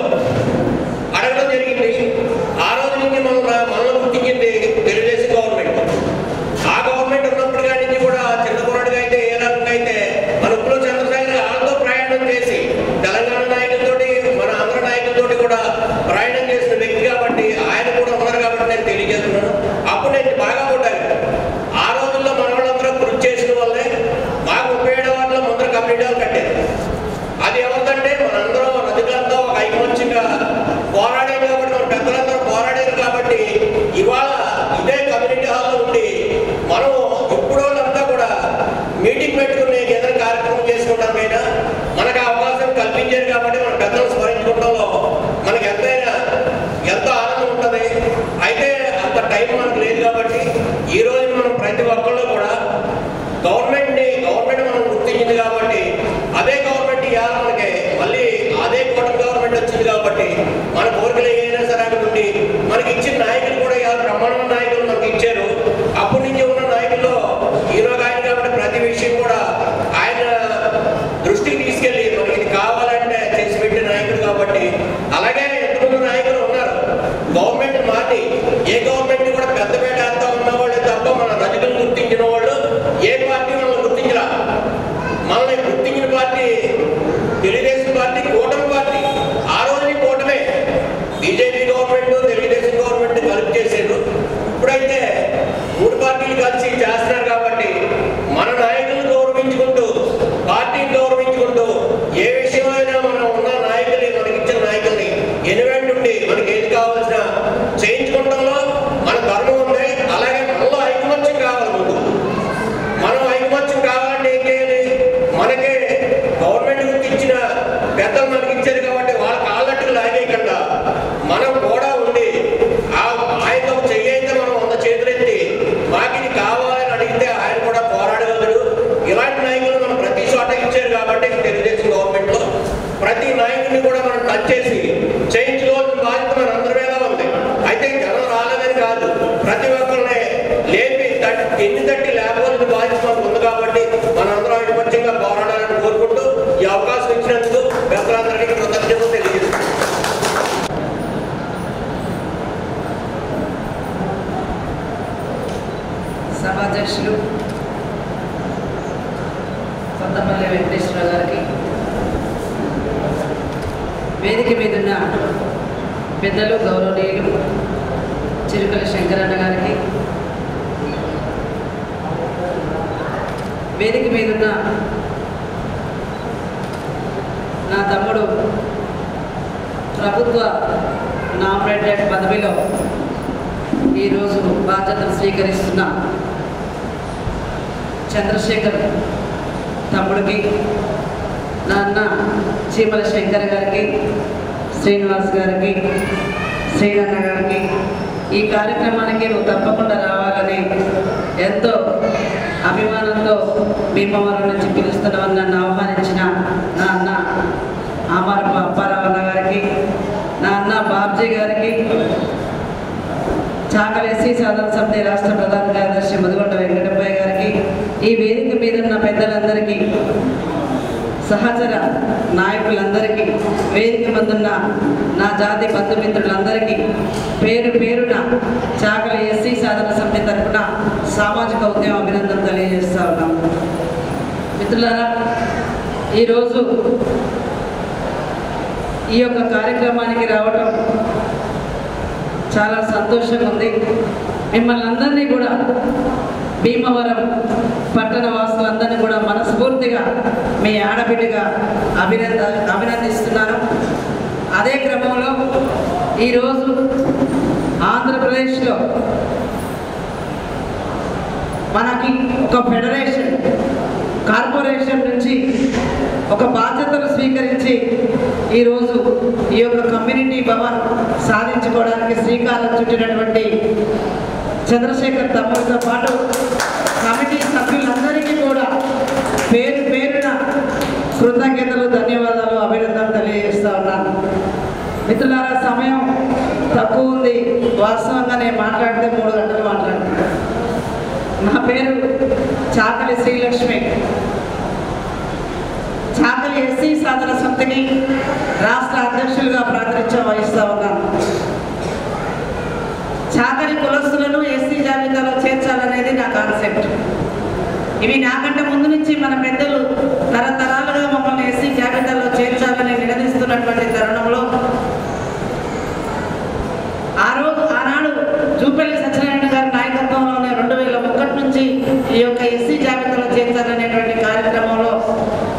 అడగడం జరిగింది. ఆ రోజు నుంచి మనల్ని గుర్తించింది తెలుగుదేశం గవర్నమెంట్. ఆ గవర్నమెంట్ ఉన్నప్పుడు కాడి నుంచి కూడా చిన్న కుర్రాడిగా అయితే ఏ రకంగా అయితే మన ఉప్పులో చంద్రశేఖర్ వాళ్ళతో ప్రయాణం చేసి తెలంగాణ నాయకులతోటి మన ఆంధ్ర నాయకులతోటి కూడా ప్రయాణం చేసిన వ్యక్తి కాబట్టి ఆయన కూడా ఉన్నారు కాబట్టి నేను తెలియజేస్తున్నాను. అప్పుడు నేను బాగా కొట్టాను. ఆ రోజుల్లో మన వాళ్ళందరూ కృషి చేసిన వల్లే మాకు 37 వార్డులో ముందర కమ్యూనిటీ హాల్ కట్టారు. అది ఎవరికంటే మనందరం రజకులంతా ఒక ఐకమత్యంగా పోరాడారు కాబట్టి, మన పెద్దలందరూ పోరాడారు కాబట్టి ఇవాళ ఇదే కమ్యూనిటీ హాల్లో ఉండి మనం ఇప్పుడు వాళ్ళంతా కూడా మీటింగ్ పెట్టుకుని ఏదైనా కార్యక్రమం చేసుకుంటామైనా మనకు అవకాశం కల్పించారు కాబట్టి మన పెద్దలు స్మరించుకోవడంలో మనకి ఎంతో ఆనందం ఉంటుంది. అయితే అంత టైం మనకు లేదు కాబట్టి ఈ రోజు మనం ప్రతి ఒక్కళ్ళు కూడా గవర్నమెంట్ మనం గుర్తించింది కాబట్టి అదే గవర్నమెంట్ ఇవాళ మనకి మళ్ళీ అదే కూటమి గవర్నమెంట్ వచ్చింది కాబట్టి మన కోరికలు ఏదైనా సరే అక్కడ నుండి మనకి ఇచ్చిన నాయకులు కూడా ఇవాళ బ్రహ్మాండమైన నాయకులు మనకి ఇచ్చారు. అప్పటి నుంచి ఉన్న నాయకుల్లో ఈరోజు ఆయన కాబట్టి ప్రతి విషయం కూడా ఆయన దృష్టికి తీసుకెళ్ళి మనకి ఇది కావాలంటే చేసి పెట్టిన నాయకుడు కాబట్టి. అలాగే ఎంతమంది నాయకులు ఉన్నారు గవర్నమెంట్ మారి ఏ గవర్నమెంట్ కూడా పెద్దపేట అంతా ఉన్నవాళ్ళే తప్ప మన రజకులు గుర్తించిన వాళ్ళు ఏ పార్టీ మనల్ని గుర్తించరా. మనల్ని గుర్తించిన పార్టీ తెలుగుదేశం పార్టీ, కూటమి పార్టీ. ఆ రోజుని కూటమే బీజేపీ గవర్నమెంట్ తెలుగుదేశం గవర్నమెంట్ కలిపి చేశారు. ఇప్పుడైతే 3 పార్టీలు కలిసి చేస్తున్నారు కాబట్టి మన నాయకులను గౌరవించుకుంటూ పార్టీని గౌరవించుకుంటూ ఏ విషయమైనా మనం ఉన్న నాయకుల్ని మనకిచ్చిన నాయకుల్ని ఎనివెంట్ ఉండి మనకి ఏది కావాల్సిన చేయించుకోవడంలో మన ధర్మం ఉంది. అలాగే మనలో ఐకమత్యం కావాలి. ముందు మనం ఐకమత్యం కావాలంటే ఏం చేయాలి? మనకే గవర్నమెంట్ గుర్తించిన పెద్దలు మనకి ఇచ్చారు కాబట్టి వాళ్ళ కాళ్ళట్టుకు లాగేయకుండా మనం కూడా ఉండి ఆయనతో చెయ్యైతే మనం 100 చేతులెత్తి మాకు ఇది కావాలని అడిగితే ఆయన కూడా పోరాడగలరు. ఇలాంటి నాయకులు మనం ప్రతి చోట ఇచ్చారు కాబట్టి తెలుగుదేశం గవర్నమెంట్ లో ప్రతి నాయకుడిని కూడా మనం టచ్ చేసి చేయించుకోవాల్సిన బాధ్యత మన అందరి మీద ఉంది. అయితే జనం రాలేదని కాదు, ప్రతి ఒక్కరిని లేపి ఎన్ని తట్టి లేకపోతే బాధ్యత మనకు ఉంది కాబట్టి మనందరం ఐకమత్యంగా పోరాడాలని కోరుకుంటూ ఈ అవకాశం ఇచ్చినందుకు పెద్దలందరికీ కృతజ్ఞతలు తెలియజేస్తున్నాను. సభాధ్యక్షులు కొత్తపల్లి వెంకటేశ్వరరావు గారికి, వేదిక మీదున్న పెద్దలు గౌరవనీయులు చిరుకల శంకరన్న గారికి, వేదిక మీదున్న నా తమ్ముడు ప్రభుత్వ నామినేటెడ్ పదవిలో ఈరోజు బాధ్యతలు స్వీకరిస్తున్న చంద్రశేఖర్ తమ్ముడికి, నా అన్న చీమల శంకర్ గారికి, శ్రీనివాస్ గారికి, శ్రీనన్న గారికి, ఈ కార్యక్రమానికి నువ్వు తప్పకుండా రావాలని ఎంతో అభిమానంతో భీమవరం నుంచి పిలుస్తున్నామని నన్ను ఆహ్వానించిన నా అన్న ఆమారపు అప్పారావు అన్న గారికి, నా అన్న బాబ్జీ గారికి, చాకలి ఎస్సీ సాధన సమితి రాష్ట్ర ప్రధాన కార్యదర్శి ముదిగొండ వెంకటప్పయ్య గారికి, ఈ వేదిక మీద ఉన్న పెద్దలందరికీ, సహచర నాయకులందరికీ, వేదిక ముందున్న నా జాతి బంధుమిత్రులందరికీ పేరు పేరున చాకలి ఎస్సీ సాధన సమితి తరఫున సామాజిక ఉద్యమ అభినందన తెలియజేస్తా ఉన్నాం. మిత్రులారా, ఈరోజు ఈ యొక్క కార్యక్రమానికి రావడం చాలా సంతోషంగా ఉంది. మిమ్మల్ని అందరినీ కూడా భీమవరం పట్టణ వాసులందరినీ కూడా మనస్ఫూర్తిగా మీ ఆడబిడ్డగా అభినందిస్తున్నాను. అదే క్రమంలో ఈరోజు ఆంధ్రప్రదేశ్లో మనకి ఒక ఫెడరేషన్ కార్పొరేషన్ నుంచి ఒక బాధ్యతలు స్వీకరించి ఈరోజు ఈ యొక్క కమ్యూనిటీ భవన్ సాధించుకోవడానికి శ్రీకారం చుట్టినటువంటి చంద్రశేఖర్ తమ్ముడితో పాటు కమిటీ సభ్యులందరికీ కూడా పేరు పేరున కృతజ్ఞతలు, ధన్యవాదాలు, అభినందనలు తెలియజేస్తా ఉన్నాను. మిత్రులారా, సమయం తక్కువ ఉంది. వాస్తవంగా నేను మాట్లాడితే 3 గంటలు మాట్లాడుతున్నాను. నా పేరు చాకలి శ్రీలక్ష్మి. చాకలి ఎస్సీ సాధన సమితికి రాష్ట్ర అధ్యక్షులుగా ప్రాతినిధ్యం వహిస్తూ ఉన్నాను. చాకలి కులస్తులను ఎస్సీ జాబితాలో చేర్చాలనేది నా కాన్సెప్ట్. ఇవి నాకంటే ముందు నుంచి మన పెద్దలు తరతరాలుగా మమ్మల్ని ఎస్సీ జాబితాలో చేర్చాలని నిలదీస్తున్నటువంటి తరుణంలో ఆనాడు జూపల్లి సత్యనారాయణ గారి నాయకత్వంలోనే 2001 నుంచి ఈ యొక్క ఎస్సీ జాబితాలో చేర్చాలనేటువంటి కార్యక్రమంలో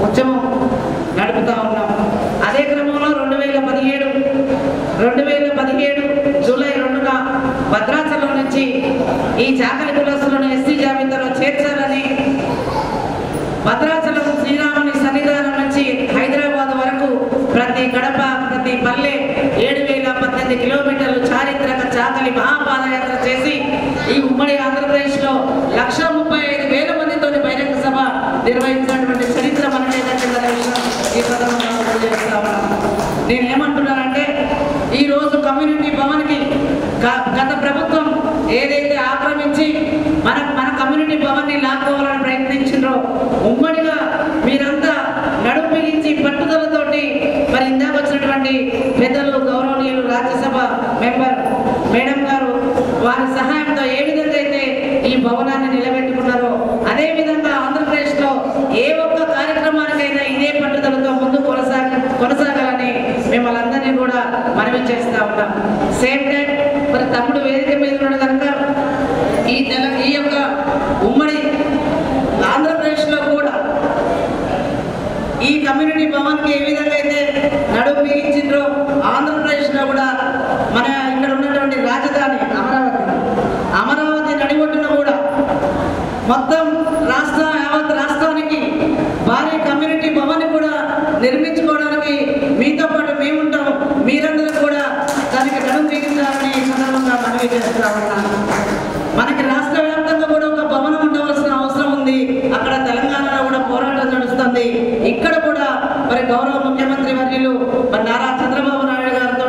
ఉద్యమం నడుపుతా ఉన్నాం. అదే క్రమంలో 2017 జూలై 2న భద్రాచలం నుంచి ఈ చాకలి కులస్తులను ఎస్సీ జాబితాలో చేర్చాలని భద్రాచలం శ్రీరాముని సన్నిధానం నుంచి హైదరాబాద్ వరకు ప్రతి గడప ప్రతి పల్లె 7018 కిలోమీటర్లు చారిత్రక చాకలి మహాపాదయాత్ర చేసి ఈ ఉమ్మడి ఆంధ్రప్రదేశ్లో 135,000 మందితో బహిరంగ సభ నిర్వహించినటువంటి చరిత్ర మనకేదనే విషయం ఈ సందర్భంగా తెలియజేస్తా ఉన్నాను. నేనేమంటున్నానంటే ఈరోజు కమ్యూనిటీ భవన్కి గత ప్రభుత్వం ఏదైతే ఆక్రమించి మన కమ్యూనిటీ భవన్ని లాక్కోవాలని ప్రయత్నించిండ్రో ఉమ్మడిగా మీరంతా నడుము బిగించి పట్టుదలతోటి మరి ఇందాక వచ్చినటువంటి పెద్దలు గౌరవనీయులు రాజ్యసభ మెంబర్ మేడం గారు వారి సహాయంతో ఏ విధంగా అయితే ఈ భవనాన్ని నిలబెట్టుకున్నారో అదేవిధంగా ఆంధ్రప్రదేశ్లో ఏ ఒక్క కార్యక్రమానికైనా ఇదే పట్టుదలతో ముందు కొనసాగాలని మిమ్మల్ని అందరినీ కూడా మనవి చేస్తూ ఉంటాం. సేమ్ టైం మరి తమ్ముడు వేదిక మీద ఉన్న కనుక ఈ యొక్క ఉమ్మడి ఆంధ్రప్రదేశ్లో కూడా ఈ కమ్యూనిటీ భవన్కి ఏ విధంగా అయితే నడుము బిగించిండ్రో ఆంధ్రప్రదేశ్లో కూడా మన ఇక్కడ ఉన్నటువంటి రాజధాని అమరావతి నడిబొట్టున కూడా మొత్తం యావత్ రాష్ట్రానికి భారీ కమ్యూనిటీ భవన్ కూడా నిర్మించుకోవడానికి మీతో పాటు మేముంటాం. మీరందరూ కూడా దానికి నడుము బిగించాలని ఈ సందర్భంగా మనవి చేస్తున్నామన్నాను. మనకి రాష్ట్ర వ్యాప్తంగా కూడా ఒక భవనం ఉండవలసిన అవసరం ఉంది. అక్కడ తెలంగాణలో కూడా పోరాటం నడుస్తుంది. ఇక్కడ కూడా మరి గౌరవ ముఖ్యమంత్రి వర్యులు మరి నారా చంద్రబాబు నాయుడు గారితో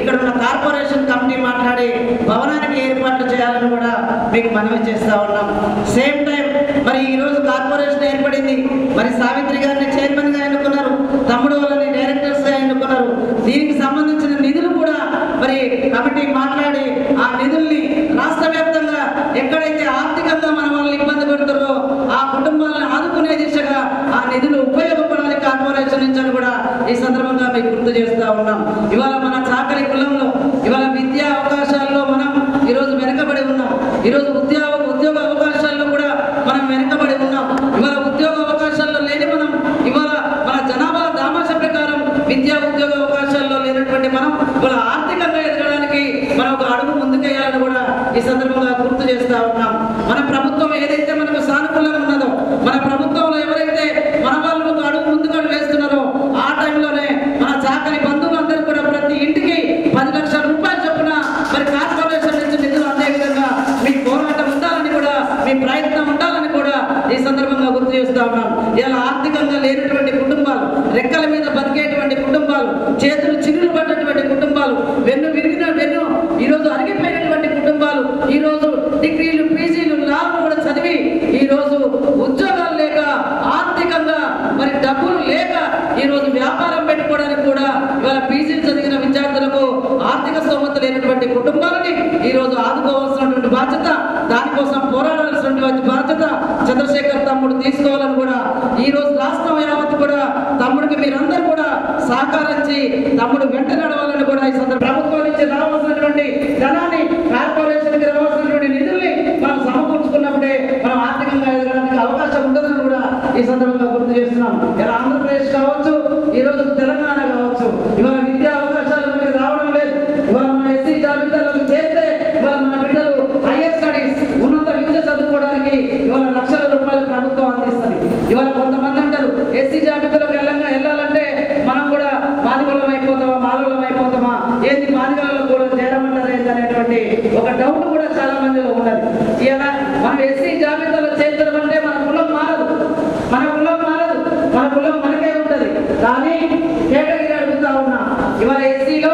ఇక్కడ ఉన్న కార్పొరేషన్ కమిటీ మాట్లాడి భవనానికి ఏర్పాట్లు చేయాలని కూడా మీకు మనవి చేస్తూ ఉన్నాం. సేమ్ టైం మరి ఈరోజు కార్పొరేషన్ ఏర్పడింది. మరి సావిత్రి గారిని చైర్మన్గా ఎన్నుకున్నారు, తమ్ముడు వాళ్ళని డైరెక్టర్స్గా ఎన్నుకున్నారు. దీనికి సంబంధించిన నిధులు కూడా మరి కమిటీ మాట్లాడి ఆ నిధుల్ని రాష్ట్ర వ్యాప్తంగా ఎక్కడైతే ఆర్థికంగా మన వాళ్ళని ఇబ్బంది పెడుతారో ఆ కుటుంబాలను ఆదుకునే దిశగా ఆ నిధులు ఉపయోగపడాలి కార్పొరేషన్ నుంచి అని కూడా ఈ సందర్భంగా మీకు గుర్తు చేస్తూ ఉన్నాం. ఇవాళ మన చాకలి కులంలో ఇవాళ విద్యా అవకాశాల్లో మనం ఈరోజు వెనుకబడి ఉన్నాం. ఈరోజు ఉద్యోగ అవకాశాల్లో కూడా మనం వెనుకబడి ఉన్నాం. ఇవాళ ఉద్యోగ అవకాశాల్లో లేని మనం ఇవాళ మన జనాభా దామాష ప్రకారం విద్యా ఉద్యోగ అవకాశాల్లో లేనటువంటి మనం ఇవాళ ఆర్థికంగా ఎదగడానికి మనం ఒక అడుగు ముందుకేయాలని కూడా ఈ సందర్భంగా గుర్తు చేస్తూ ఉన్నాం. మన ప్రభుత్వం ఏదైతే మనకు సానుకూలంగా ఉన్నదో మన ప్రభుత్వంలో ఎవరైతే మన వాళ్ళు ఒక అడుగు ముందుగా వేస్తున్నారో ఆ టైంలోనే మన చాకలి బంధువులందరూ కూడా ప్రతి ఇంటికి 10 లక్షల రూపాయలు చొప్పున మరి కార్పొరేషన్ నుంచి నిధులు అందే విధంగా మీ పోరాటం ఉండాలని కూడా మీ ప్రయత్నం ఉండాలని కూడా ఈ సందర్భంగా గుర్తు చేస్తూ ఉన్నాం. ఇలా ఆర్థికంగా లేనటువంటి కుటుంబాలు, రెక్కల మీద బతికేటువంటి కుటుంబాలు, చేతులు చిన్నులు పడ్డటువంటి కుటుంబాలు, వెన్ను ఈరోజు అరిగిపోయినటువంటి కుటుంబాలు, ఈరోజు డిగ్రీలు పీజీలు లాలు కూడా చదివి ఈరోజు ఉద్యోగాలు లేక ఆర్థికంగా మరి డబ్బులు లేక ఈరోజు వ్యాపారం పెట్టుకోవడానికి కూడా ఇవాళ పీజీలు చదివిన విద్యార్థులకు ఆర్థిక స్తోమత లేనటువంటి కుటుంబాలని ఈరోజు ఆదుకోవాల్సినటువంటి బాధ్యత, దానికోసం పోరాడాల్సినటువంటి బాధ్యత చంద్రశేఖర్ తమ్ముడు తీసుకోవాలని కూడా ఈరోజు రాష్ట్రం యావత్తు కూడా తమ్ముడికి మీరందరూ కూడా సహకరించి తమ్ముడు వెంట నడవాలని కూడా ఈ సందర్భంగా ప్రభుత్వం నుంచి రావాల్సినటువంటి ధనాన్ని కార్పొరేషన్కి రావాల్సినటువంటి నిధుల్ని మనం సమకూర్చుకున్నప్పుడే మనం ఆర్థికంగా ఎదగడానికి అవకాశం ఉంటుందని కూడా ఈ సందర్భంగా గుర్తు చేస్తున్నాం. ఇలా ఆంధ్రప్రదేశ్ కావచ్చు, ఈరోజు తెలంగాణ కావచ్చు, ఇవాళ విద్యా అవకాశాలు మనకి రావడం లేదు. ఇవాళ మన ఎస్సీ జాబితాలకు చేస్తే ఇవాళ మన బిడ్డలు హైయర్ స్టడీస్ ఉన్నత విద్య చదువుకోవడానికి ఇవాళ లక్షల రూపాయలు ప్రభుత్వం అందిస్తుంది. ఇవాళ కొంతమంది అంటారు ఎస్సీ జాబితాలకు వెళ్ళాలంటే మనం కూడా మాదిగోళం అయిపోతామా, మాలోళం అయిపోతామా, ఏంది మాదిగలలో కూడా చేరమంటారు ఏంటనేటువంటి ఒక డౌట్ కూడా చాలా మందిలో ఉన్నది. ఇలా మనం ఎస్సీ జాబితాలో చేర్చడం అంటే మన కులం మారదు, మన కులం మనకే ఉంటుంది. కానీ కేటగిరీ అడుగుతా ఉన్నాం. ఇవాళ ఎస్సీలో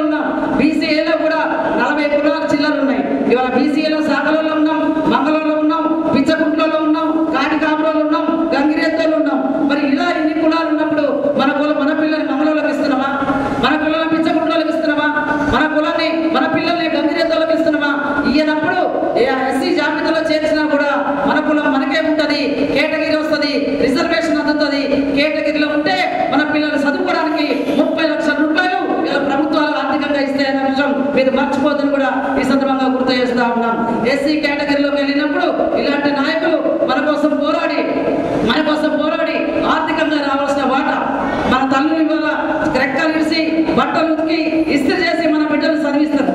ఉన్నాం, బీసీఏలో కూడా 40 కులాలు చిల్లర ఉన్నాయి. ఇవాళ బీసీలో శాఖలలో ఉన్నాం, మంగళంలో ఉన్నాం, పిచ్చకుంట్లలో ఉన్నాం, కాటికాపురంలో ఉన్నాం, గంగిరెద్దులో ఉన్నాం. మరి ఇలా ఇన్ని కులాలు ఉన్నప్పుడు మన పిల్లల్ని మంగళంలోకి ఇస్తున్నామా? మన పిల్లల్ని పిచ్చకుంట్లోకి ఇస్తున్నామా? మన పిల్లల్ని గంగిరెద్దులకు ఇస్తున్నామా? ఇయ్యనప్పుడు ఎస్సీ జాబితాలో చేర్చినా కూడా మన కులం మనకే ఉంటుంది, కేటగిరీ వస్తుంది, రిజర్వేషన్ అందుతుంది. కేటగిరీలో ఉంటే మన పిల్లలు చదువుకోవడానికి 30 లక్షల రూపాయలు ఇలా ప్రభుత్వాలు ఆర్థికంగా ఇస్తాయన్న విషయం మీరు మర్చిపోదని కూడా ఈ సందర్భంగా గుర్తు చేస్తా ఉన్నాం. ఎస్సీ కేటగిరీలోకి వెళ్ళినప్పుడు ఇలాంటి నాయకులు మన కోసం పోరాడి ఆర్థికంగా రావాల్సిన వాటా మన తల్లులు ఇవాళ రెక్కలు ఇడిసి బట్టలు ఉతికి ఇస్త్రీ చేసి మన బిడ్డలు చదివిస్తారు.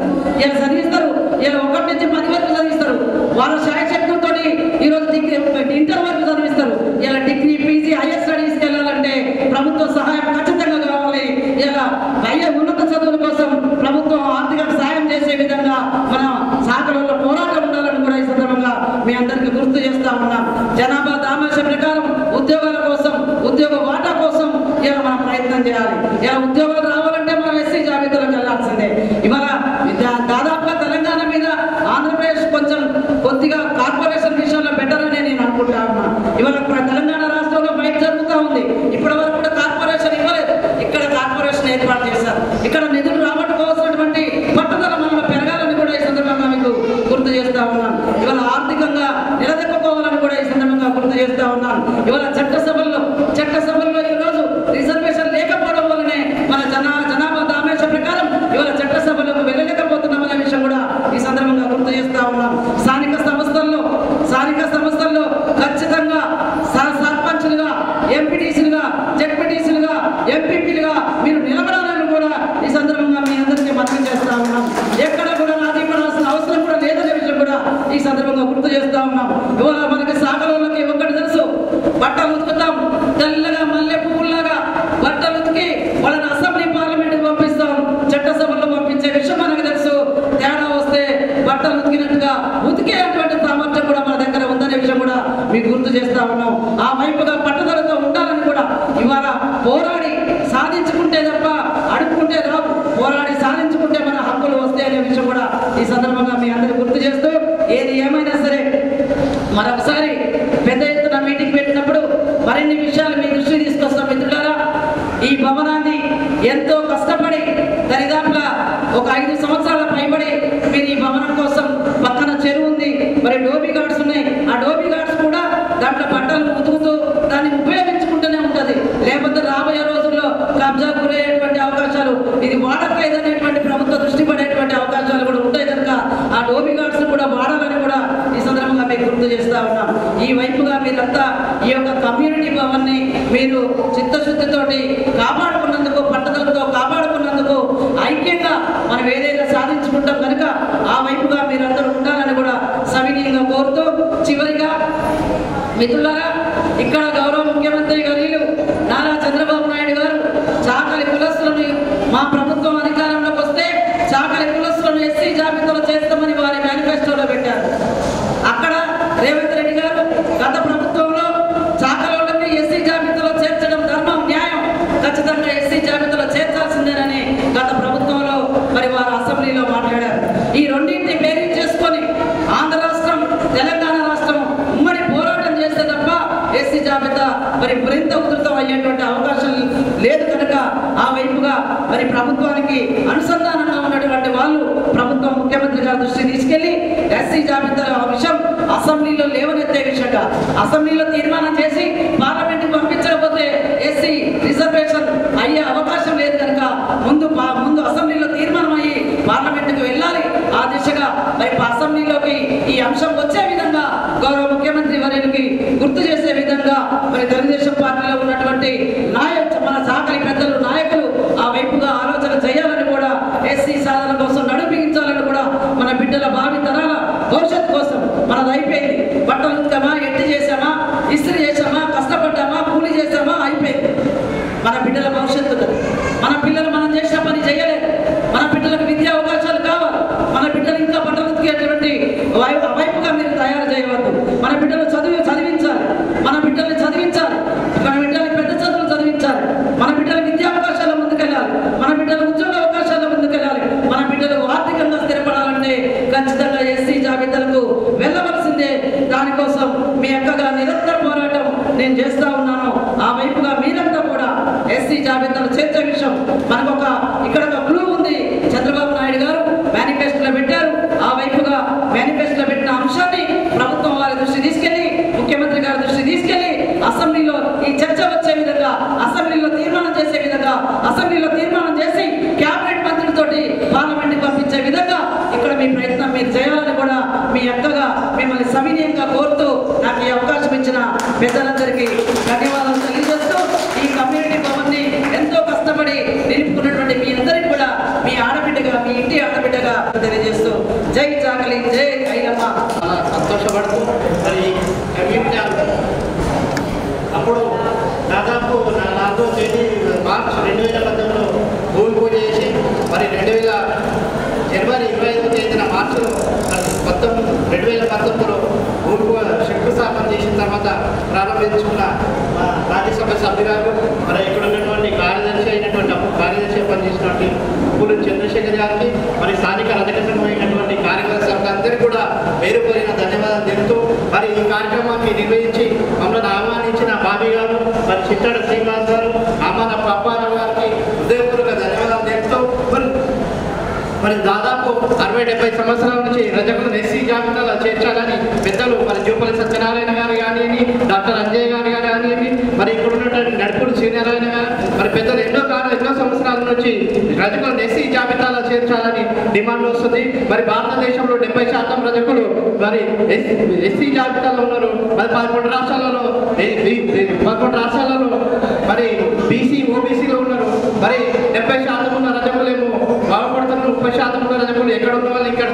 ఇలా 1 నుంచి 10 వరకు చదివిస్తారు. వాళ్ళ శాయశక్తులతో ఈరోజు ఇంటర్ వరకు చదివిస్తారు. ఇలా డిగ్రీ, పీజీ, హైయర్ స్టడీస్కి వెళ్ళాలంటే ప్రభుత్వ సహాయం ఖచ్చితంగా కావాలి. ఇలా ఉన్నత చదువుల కోసం ప్రభుత్వం ఆర్థిక సాయం చేసే విధంగా మన శాఖలలో పోరాటం ఉండాలని కూడా ఈ సందర్భంగా మీ అందరికీ గుర్తు చేస్తా ఉన్నాం. జనాభా దామాష ప్రకారం ఉద్యోగాల కోసం, ఉద్యోగ వాటా కోసం ఇలా మనం ప్రయత్నం చేయాలి. ఇలా ఉద్యోగాలు రావాలంటే మనం ఎస్సీ జాబితాలోకి వెళ్ళాల్సిందే. ఇవాళ దాదాపుగా తెలంగాణ మీద ఆంధ్రప్రదేశ్ కొద్దిగా కార్పొరేషన్ విషయంలో బెటర్ అని నేను అనుకుంటా ఉన్నా. ఇవాళ తెలంగాణ రాష్ట్రంలో ఫైట్ జరుగుతూ ఉంది. ఇప్పటి వరకు కూడా కార్పొరేషన్ ఇవ్వలేదు. ఇక్కడ కార్పొరేషన్ ఏర్పాటు చేశారు. ఇక్కడ నిధులు రాబట్టుకోవాల్సినటువంటి పట్టుదల మనలో పెరగాలని కూడా ఈ సందర్భంగా మీకు గుర్తు చేస్తా ఉన్నాను. ఇవాళ ఆర్థికంగా నిలదొక్కుకోవాలని కూడా ఈ సందర్భంగా గుర్తు చేస్తా ఉన్నాను. ఇవాళ చట్టసభల్లో ఈరోజు రిజర్వేషన్ లేకపోవడం వల్లనే మన జనాభా దామేష ప్రకారం ఇవాళ చట్టసభలకు వెళ్ళలేకపోతున్నామనే విషయం కూడా ఈ సందర్భంగా గుర్తు చేస్తా ఉన్నాం. స్థానిక సంస్థల్లో ఖచ్చితంగా సర్పంచులుగా, ఎంపీటీసీలుగా, జెడ్పీటీసీలుగా, ఎంపీపీలుగా మీరు నిలబడాలని కూడా ఈ సందర్భంగా మీ అందరికీ మనవి చేస్తా ఉన్నాం. ఎక్కడ కూడా రాజీ పడాల్సిన అవసరం కూడా లేదనే విషయం కూడా ఈ సందర్భంగా గుర్తు చేస్తా ఉన్నాం. ఇవాళ మనకి శాఖలకి ఒకటి తెలుసు, బట్టలు ఉతుకుతాం, తెల్లగా మల్లె పువ్వులాగా బట్టలు ఉతికి వాళ్ళని అసెంబ్లీ పార్లమెంట్కి పంపిస్తాం, చట్టసభల్లో పంపించే విషయం మనకు తెలుసు. తేడా వస్తే బట్టలు ఉతికినట్టుగా ఉతికేటువంటి సామర్థ్యం కూడా మన దగ్గర ఉందనే విషయం కూడా మీకు గుర్తు చేస్తా ఉన్నాం. ఆ వైపుగా పట్టుదలతో ఉండాలని కూడా ఇవాళ పోరాడి సాధించుకుంటే తప్ప అడుక్కుంటే రావు. పోరాడి సాధించుకుంటే మన హక్కులు వస్తాయనే విషయం కూడా ఈ సందర్భంగా మీ అందరికీ గుర్తు చేస్తూ, ఏది ఏమైనా సరే మరొకసారి పెద్ద ఎత్తున మీటింగ్ పెట్టినప్పుడు మరిన్ని విషయాలు మీ దృష్టికి తీసుకొస్తాం. మిత్రులారా, ఈ భవనాన్ని ఎంతో కష్టపడి దరిదాపుగా ఒక 5 సంవత్సరాల పైబడి మీరు ఈ భవనం కోసం పక్కన చెరువు ఉంది, మరి డోబీ గార్డ్స్ ఉన్నాయి. ఆ డోబీ గార్డ్స్ కూడా దాంట్లో బట్టలు ఉతుకుతూ దాన్ని ఉపయోగించుకుంటూనే ఉంటుంది. లేకపోతే రాబోయే రోజుల్లో కబ్జా గురయ్యేటువంటి అవకాశాలు, ఇది వాడట్లేదనేటువంటి ప్రభుత్వ దృష్టి పడేటువంటి అవకాశాలు కూడా ఉంటాయి కనుక ఆ డోబీ గార్డ్స్ కూడా వాడాలని కూడా ఈ సందర్భంగా మీకు గుర్తు చేస్తా ఉన్నాం. ఈ వైపుగా మీరంతా ఈ యొక్క కమ్యూనిటీ భవన్ని మీరు చిత్తశుద్ధితోటి కాపాడుకున్నందుకు, పట్టుదలతో కాపాడుకున్నందుకు, ఐక్యంగా మనం ఏదైనా సాధించుకుంటాం కనుక ఆ వైపుగా మీరందరూ ఉండాలని కూడా సవినీయంగా కోరుతూ, చివరిగా మిత్రులారా, ఇక్కడ గౌరవ ముఖ్యమంత్రి వర్యులు నారా చంద్రబాబు నాయుడు గారు చాకలి కులస్తులను మా ప్రభుత్వం అధికారంలోకి వస్తే చాకలి కులస్తులను ఎస్సీ జాబితాలో చేస్తామని వారి మేనిఫెస్టోలో పెట్టారు. అక్కడ రేవంత్ రెడ్డి గారు గత ప్రభుత్వంలో చాకలోళ్ళని ఎస్సీ జాబితాలో చేర్చడం ధర్మం, న్యాయం, ఖచ్చితంగా ఎస్సీ జాబితాలో చేర్చాల్సిందేనని గత ప్రభుత్వంలో మరి వారు అసెంబ్లీలో మాట్లాడారు. ఈ రెండింటిని బేరీ చేసుకొని ఆంధ్ర రాష్ట్రం, తెలంగాణ రాష్ట్రం ఉమ్మడి పోరాటం చేస్తే తప్ప ఎస్సీ జాబితా మరి మరింత ఉధృతం అయ్యేటువంటి అవకాశం లేదు కనుక ఆ వైపుగా మరి ప్రభుత్వానికి అనుసంధానంగా ఉన్నటువంటి వాళ్ళు ప్రభుత్వం ముఖ్యమంత్రి గారి దృష్టి తీసుకెళ్లి ఎస్సీ జాబితా విషయం అసెంబ్లీలో లేవనెత్తే విషయంగా అసెంబ్లీలో తీర్మానం చేసి పార్లమెంట్కి పంపించకపోతే ఎస్సీ రిజర్వేషన్ అయ్యే అవకాశం లేదు కనుక ముందు అసెంబ్లీలో తీర్మానం అయ్యి పార్లమెంట్కి వెళ్ళాలి. ఆ దిశగా మరి అసెంబ్లీలోకి ఈ అంశం వచ్చే విధంగా గౌరవ ముఖ్యమంత్రి వర్యునికి గుర్తు చేసే విధంగా మరి తెలుగుదేశం పార్టీలో ఉన్నటువంటి మన చాకలి పెద్దలు, నాయకులు ఆ వైపుగా ఆలోచన చేయాలని కూడా, ఎస్సీ సాధన కోసం నడిపించాలని కూడా, మన బిడ్డల భావి తరాల భవిష్యత్తు కోసం మనది అయిపోయింది. బట్టలు ఉతికామా, ఎట్టి చేసామా, ఇస్త్రీ చేసామా, కష్టపడ్డామా, కూలి చేసామా, అయిపోయింది. మన బిడ్డల భవిష్యత్తు ఉన్నది. మన పిల్లలు మనం చేసిన పని చేయలేదు. మన బిడ్డలకు విద్యా అవకాశాలు కావాలి. మన బిడ్డలు ఇంకా బట్టలు ఉతికేటువంటి వైపుగా మీరు తయారు చేయవద్దు. మన బిడ్డలు చదివించాలి. మన బిడ్డల్ని చదివించాలి. మన బిడ్డల్ని పెద్ద చదువులు చదివించాలి. మన బిడ్డలు విద్యా అవకాశాల ముందుకెళ్ళాలి. మన బిడ్డలు ఉద్యోగ అవకాశాల ముందుకెళ్ళాలి. మన బిడ్డలు ఆర్థికంగా స్థిరపడాలంటే ఖచ్చితంగా ఖచ్చితంగా ఎస్సీ జాబితాలకు వెళ్ళవలసిందే. దానికోసం మీ అక్కగా నిరంతర పోరాటం నేను చేస్తా ఉన్నాను. ఆ వైపుగా మీరంతా కూడా ఎస్సీ జాబితాలు చేర్చే విషయం మనకు ఇక్కడ ఒక క్లూ ఉంది. చంద్రబాబు నాయుడు గారు మేనిఫెస్టోలో పెట్టారు. ఆ వైపుగా మేనిఫెస్టోలో పెట్టిన అంశాన్ని ప్రభుత్వం వారి దృష్టి తీసుకెళ్లి, ముఖ్యమంత్రి గారి దృష్టి తీసుకెళ్లి, అసెంబ్లీలో ఈ చర్చ వచ్చే విధంగా, అసెంబ్లీలో తీర్మానం చేసే విధంగా, అసెంబ్లీలో తీర్మానం చేసి క్యాబినెట్ మంత్రులతోటి పార్లమెంట్కి పంపించే విధంగా ఇక్కడ మీ ప్రయత్నం మీరు చేయాలని కూడా మీ అక్కగా మిమ్మల్ని సవినయంగా కోరుతూ నాకు ఈ అవకాశం ఇచ్చిన పెద్దలందరికీ ధన్యవాదాలు తెలియజేస్తూ, ఈ కమ్యూనిటీ భవన్ని ఎంతో కష్టపడి నిలుపుకున్నటువంటి మీ అందరికీ కూడా మీ ఆడబిడ్డగా, మీ ఇంటి ఆడబిడ్డగా తెలియజేస్తూ జై చాకలి, జై ఐలమ్మ. సంతోషపడుతూ మరి కమ్యూనిటీ అప్పుడు దాదాపు 4వ తేదీ మార్చి 2019లో భూమి పూజ చేసి మరి జనవరి 25వ తేదీన మార్చిలో 2019లో భూమి శంకుస్థాపన చేసిన తర్వాత ప్రారంభించుకున్న రాజ్యసభ సభ్యురాలు మరి ఇక్కడ ఉన్నటువంటి కార్యదర్శి అయినటువంటి కార్యదర్శి పనిచేసినటువంటి పూలు చంద్రశేఖర్ గారికి మరి స్థానిక రథకమైనటువంటి కార్యదర్శి అందరికీ కూడా పేరు పేరిన ధన్యవాదాలు తెలుపుతూ మరి ఈ కార్యక్రమాన్ని నిర్వహించి మమ్మల్ని ఆహ్వానించిన బాబీ గారు, మరి చిట్టడ శ్రీనివాస్ గారు, అమ్మాన అప్పారావు గారికి హృదయపూర్వక ధన్యవాదాలు తెలుపుతూ మరి దాదాపు 60-70 సంవత్సరాల నుంచి రజకులను ఎస్సీ జాబితాలో చేర్చాలని పెద్దలు మరి జూపల్లి సత్యనారాయణ గారు కానివ్వండి, డాక్టర్ అంజయ్ గారు కానివ్వండి, మరి ఇక్కడ ఉన్నటువంటి నడుపుడు శ్రీనారాయణ గారు, మరి పెద్దలు ఎన్నో సంవత్సరాల నుంచి రజకులను ఎస్సీ జాబితాలో చేర్చాలని డిమాండ్ వస్తుంది. మరి భారతదేశంలో 70% రజకులు మరి ఎస్సీ జాబితాలో ఉన్నారు. మరి 11 రాష్ట్రాలలో మరి బీసీ ఓబీసీలో ఉన్నారు. మరి 70% ఉన్న రజకులేమో బాగుపడుతున్నారు, 30% ఉన్న రజకులు ఎక్కడ ఉన్న వాళ్ళు ఇక్కడ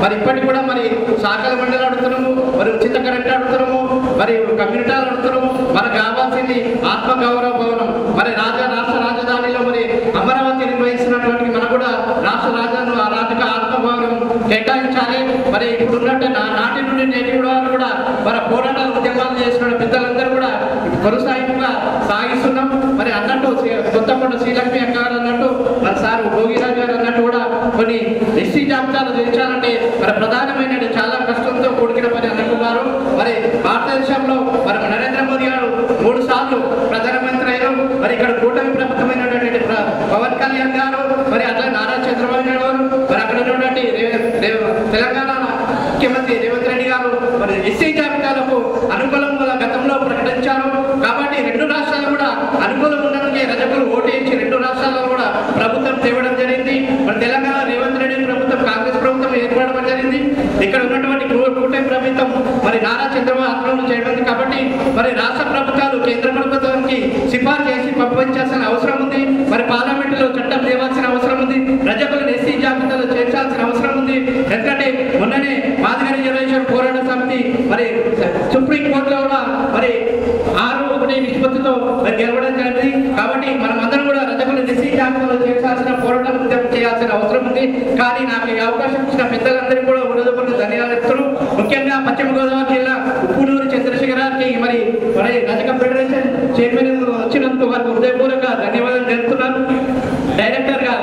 మరి ఇప్పటికి కూడా మరి శాఖల మండలి అడుగుతున్నాము, మరి ఉచిత కరెంట్ అడుగుతున్నాము, మరి కమ్యూనిటీ అడుగుతున్నాము. మనకు కావాల్సింది ఆత్మగౌరవ భవనం. మరి రాష్ట్ర రాజధానిలో మరి అమరావతి నిర్వహిస్తున్నటువంటి మనకు కూడా రాష్ట్ర రాజధాని రాజక ఆత్మగౌరవం కేటాయించాలి. మరి ఇప్పుడు ఉన్నట్టు నాటి నుండి నేటి కూడా మరి పోరాటాలు ఉద్యమాలు చేసిన పెద్దలందరూ కూడా కొనసాగింపుగా సాగిస్తున్నాం. మరి అన్నట్టు కొత్తపండు శ్రీలక్ష్మి అక్క గారు అన్నట్టు మరి సార్ భోగిరాజు గారు అన్నట్టు కూడా కొన్ని ఎస్సీ జాబితాలు చేర్చాలంటే మరి ప్రధానమైన చాలా కష్టంతో కూడిన పని అనుకున్నారు. మరి భారతదేశంలో మరి నరేంద్ర మోదీ గారు 3 సార్లు ప్రధానమంత్రి అయ్యారు. మరి ఇక్కడ కూటమి ప్రభుత్వమైనటువంటి పవన్ కళ్యాణ్ గారు, మరి అట్లా నారా చంద్రబాబు నాయుడు గారు, మరి అక్కడ ఉన్నటువంటి తెలంగాణ ముఖ్యమంత్రి రేవంత్ రెడ్డి గారు మరి ఎస్సీ జాబితాలకు అనుకూలంగా గతంలో ప్రకటించారు. కాబట్టి 2 రాష్ట్రాలు కూడా అనుకూలం ఉండడానికి రజకులు ఓటు వేసి 2 రాష్ట్రాల్లో కూడా ప్రభుత్వం తేవడం జరిగింది. మరి తెలంగాణ రేవంత్ రెడ్డి ప్రభుత్వం, కాంగ్రెస్ ప్రభుత్వం ఏర్పడడం జరిగింది. ఇక్కడ ఉన్నటువంటి కూటమి ప్రభుత్వం మరి నారా చంద్రబాబు ఆధ్వర్యంలో చేయడం. కాబట్టి మరి రాష్ట్ర ప్రభుత్వాలు కేంద్ర ప్రభుత్వానికి సిఫార్సు చేసి పంపించాల్సిన అవసరం ఉంది. మరి పార్లమెంటులో చట్టం తేవాల్సిన అవసరం ఉంది. రజకులను ఎస్సీ జాబితాలో చేర్చాల్సిన అవసరం ఉంది. ఎందుకంటే మొన్ననే మాదిగ రిజర్వేషన్ పోరాట సమితి మరి సుప్రీంకోర్టులో కూడా మరి 6-1 నిష్పత్తితో మరి గెలవడం జరిగింది. కాబట్టి మనం అందరం కూడా రజకులను ఎస్సీ జాబితాలో చేర్చాల్సిన పోరాటం చేయాల్సిన అవసరం ఉంది. కానీ నాకు ఈ అవకాశం ఇచ్చిన పెద్దలందరికీ కూడా హృదయపూర్వక ధన్యవాదాలు చెప్తున్నాను. ముఖ్యంగా పశ్చిమ గోదావరి జిల్లా ఉప్పునూరు చంద్రశేఖర్ గారికి మరి రజక ఫెడరేషన్ చైర్మన్ వచ్చినందుకు వారికి హృదయపూర్వక ధన్యవాదాలు తెలుపుతున్నాను. డైరెక్టర్ గా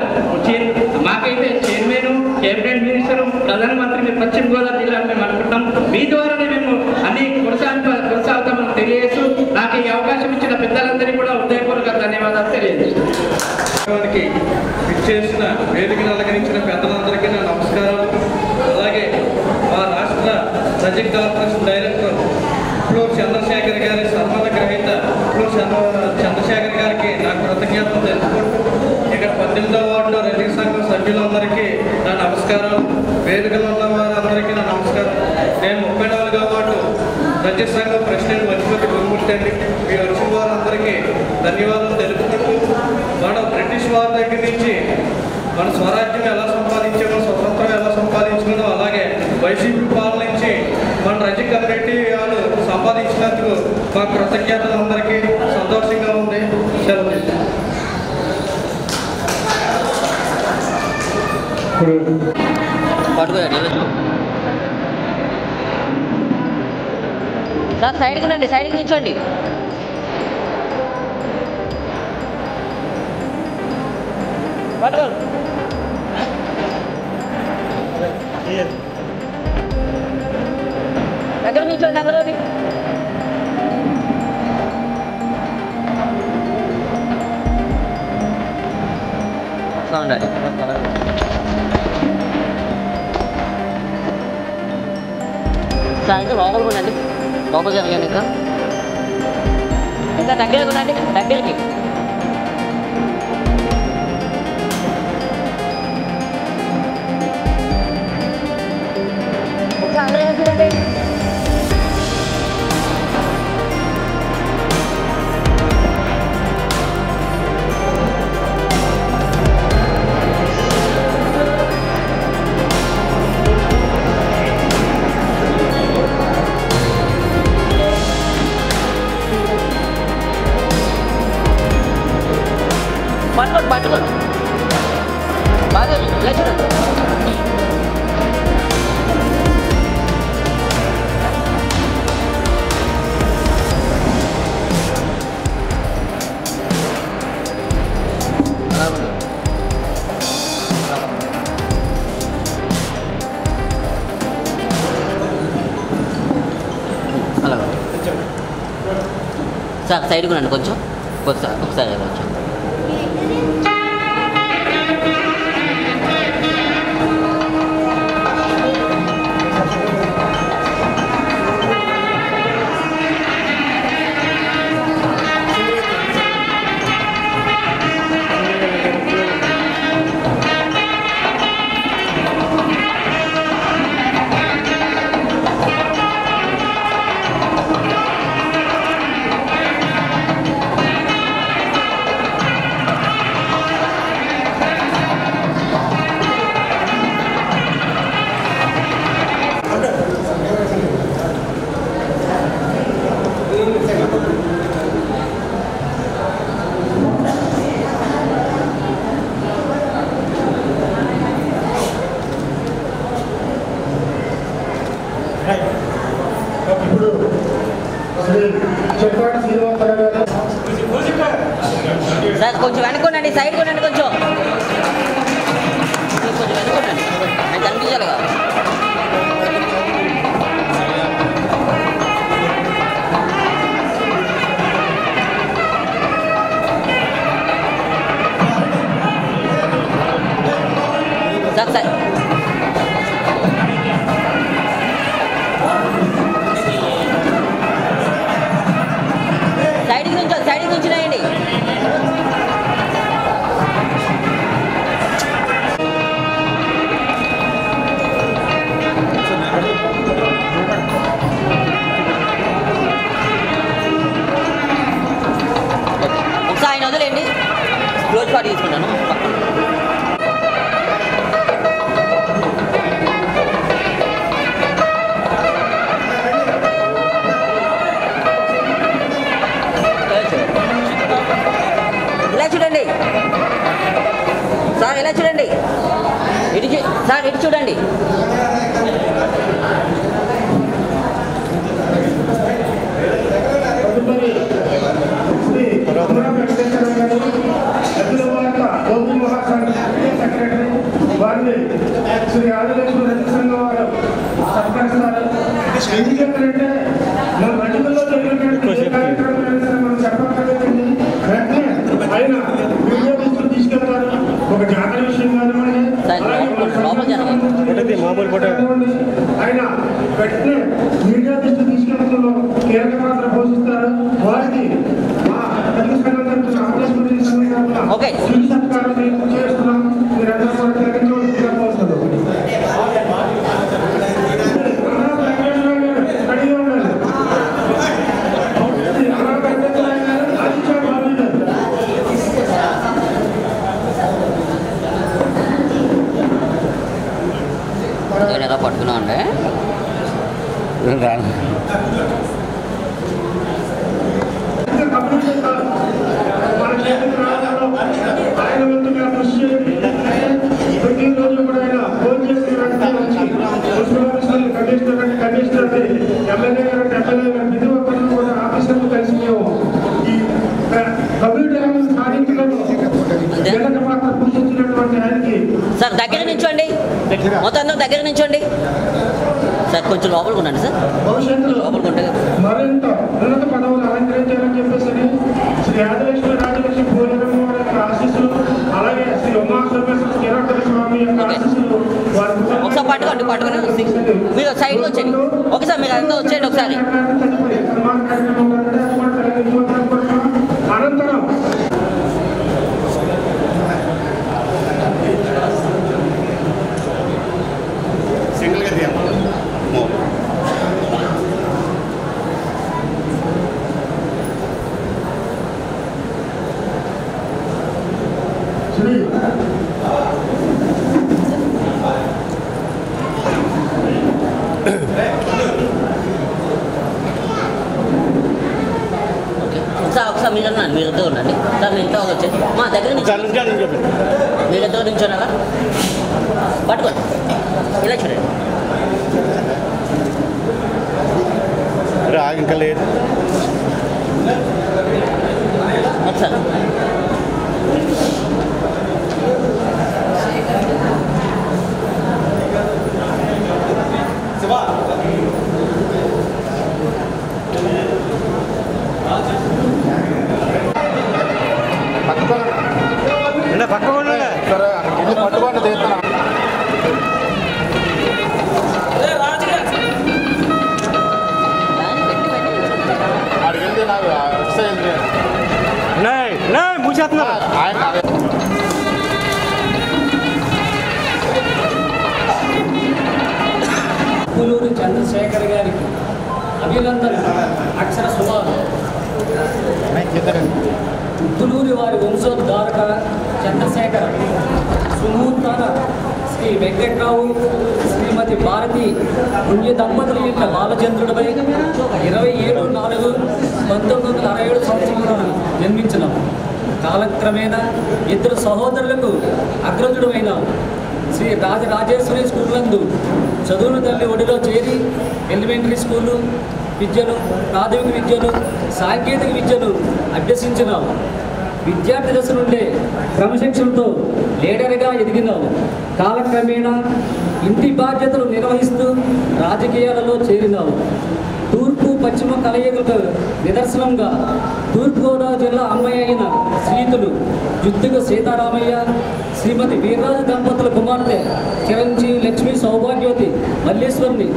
మాకైతే చైర్మన్, కేబినెట్ మినిస్టర్, ప్రధానమంత్రి పశ్చిమ గోదావరి జిల్లా మేము అనుకుంటాం. మీ ద్వారానే మేము అన్ని కొనసాగుతామని తెలియజేస్తూ నాకు ఈ అవకాశం ఇచ్చిన పెద్దలందరికీ కూడా హృదయపూర్వక ధన్యవాదాలు తెలియజేస్తున్నాను. ఇచ్చేసిన వేదికను అలంకరించిన పెద్దలందరికీ నా నమస్కారాలు. అలాగే మా రాష్ట్ర రజక కార్పొరేషన్ డైరెక్టర్ ఫ్లోర్ చంద్రశేఖర్ గారి సన్మాన గ్రహీత ఫ్లోర్ చంద్రశేఖర్ గారికి నా కృతజ్ఞతలు తెలుపుకుంటూ ఇక్కడ 18వ వార్డులో రజక సంఘం సభ్యులందరికీ నా నమస్కారాలు. వేదికలో ఉన్న వారందరికీ నా నమస్కారం. నేను 34వ వార్డు రజక సంఘం ప్రెసిడెంట్ వజ్రపతి గురుమూర్తి అండి. మీ వచ్చిన వారందరికీ ధన్యవాదాలు తెలుపుకుంటూ మనం బ్రిటిష్ వారి దగ్గర నుంచి మన స్వరాజ్యం ఎలా సంపాదించామో, స్వతంత్రం ఎలా సంపాదించుకున్నదో, అలాగే వైసీపీ పాలన నుంచి మన రజక కమ్యూనిటీ వాళ్ళు సంపాదించినందుకు మా కృతజ్ఞతలు అందరికీ సంతోషంగా ఉంది. సెలవు. సార్ సైడ్కి రండి, సైడ్కి నిల్చోండి. దగ్గర నిల్చోండి అందరూ. ఉండాలి సాయంత్రం లోపలికి ఉండండి. లోపల జరగండి. ఇంకా దగ్గరకు ఉండండి. దగ్గరికి అందరూ చూడండి. పట్టుకోండి బాగా ఇలా చూడండి. అలాగే సార్ సైడ్కి రండి కొంచెం ఒకసారి కొంచెం. ఇప్పుడు చెప్పాడు శ్రీనివాసరావు గారు. సార్ కొంచెం వెనుకోండి. సైడ్ కొనండి. కొంచెం వెనుకోండి. ఆయన కనిపించాలి కదా. సార్ సార్ సైడ్కి నుంచి రాయండి. ఒకసారి ఆయన వదిలేండి. క్లోజ్ పార్టీ తీసుకుంటాను. ఇలా చూడండి సార్. ఇలా చూడండి. సార్ ఇటు చూడండి. వారిని శ్రీ ఆదిలక్ష్మి రజక సంఘం వారు సత్కరిస్తారు. ఎందుకంటే మన రజకుల్లో జరిగినటువంటి కార్యక్రమాలు మనం చెప్పక్కర్లేదండి. వెంటనే ఆయన వీడియో తీసుకుని తీసుకెళ్తారు. ఒక జాతర విషయం కానివ్వండి, ఆయన వెంటనే మీడియా తీసుకుని తీసుకెళ్లడంలో కీలక పాత్ర పోషిస్తారు. వారికి మా రజక సంఘం తరఫున ఆదిలక్ష్మి సత్కారం చేస్తున్నాం. మీరందరూ ఎలా పట్టుకున్నా ఉండే ఆయన వంతుగా కృషి ప్రతిరోజు కూడా ఆయన ఫోన్ చేసి కమిషనర్ ఎమ్మెల్యే గారు ఎమ్మెల్యే గారు ప్రతి ఒక్కరిని కూడా ఆఫీసర్లు కలిసి మేము ఈ కమ్యూనిటీ సాధించడంలో కీలక పాత్ర పోషించినటువంటి ఆయనకి సార్ దగ్గర నుంచోండి. మొత్తం దగ్గర నుంచోండి. సార్ కొంచెం లోపలికి ఉండండి సార్. భవిష్యత్తులో లోపలికి ఉంటే మరింత ఉన్నత పదవులు అలంకరించాలని చెప్పేసి శ్రీ ఆదిలక్ష్మి రాజలక్ష్మి పూర్ణిమ వారి యొక్క ఆశీస్సులు, అలాగే శ్రీ ఉమా సోమేశ్వర కిరాటక స్వామి యొక్క ఆశీస్సులు ఒకసారి పట్టుకోండి మీరు సైడ్కి వచ్చేయండి. ఒకసారి మీరు అంతా వచ్చేయండి ఒకసారి. అనంతరం ఒకసారి మీరు ఉన్నాను, మీరు ఇద్దరు ఉండండి సార్. మీరు ఇంట్లో వచ్చేది మా దగ్గర నుంచి మీరు ఇద్దరు నిల్చోనాలా పట్టుకోండి. ఇలా చూడండి. ఇంకా లేదు ఒకసారి పట్టుకోండి తీస్తాను. అడిగింది నాకు పులూరి చంద్రశేఖర్ గారికి అభినందన అక్షర సుమారు. పులూరి వారి వంశోద్ధారక చంద్రశేఖర సుమూర్తాన శ్రీ వెంకట్రావు శ్రీమతి భారతి పుణ్య దంపతుల యొక్క బాలచంద్రుడిపై 27/4/1967 సంవత్సరంలో జన్మించినాం. కాలక్రమేణా ఇద్దరు సహోదరులకు అగ్రజుడమైన శ్రీ రాజరాజేశ్వరి స్కూల్ నందు చదువుల తల్లి ఒడిలో చేరి ఎలిమెంటరీ స్కూలు విద్యను, ప్రాథమిక విద్యను, సాంకేతిక విద్యను అభ్యసించినావు. విద్యార్థి దశ నుండే క్రమశిక్షణతో లీడర్గా ఎదిగినావు. కాలక్రమేణా ఇంటి బాధ్యతలు నిర్వహిస్తూ రాజకీయాలలో చేరినావు. తూర్పు పశ్చిమ కలయికలకు నిదర్శనంగా తూర్పుగోదావరి జిల్లా అమ్మాయి అయిన శ్రీతులు జుత్తుగ సీతారామయ్య శ్రీమతి వీర్రాజు దంపతుల కుమార్తె చిరంజీవి లక్ష్మి సౌభాగ్యవతి మల్లేశ్వరిని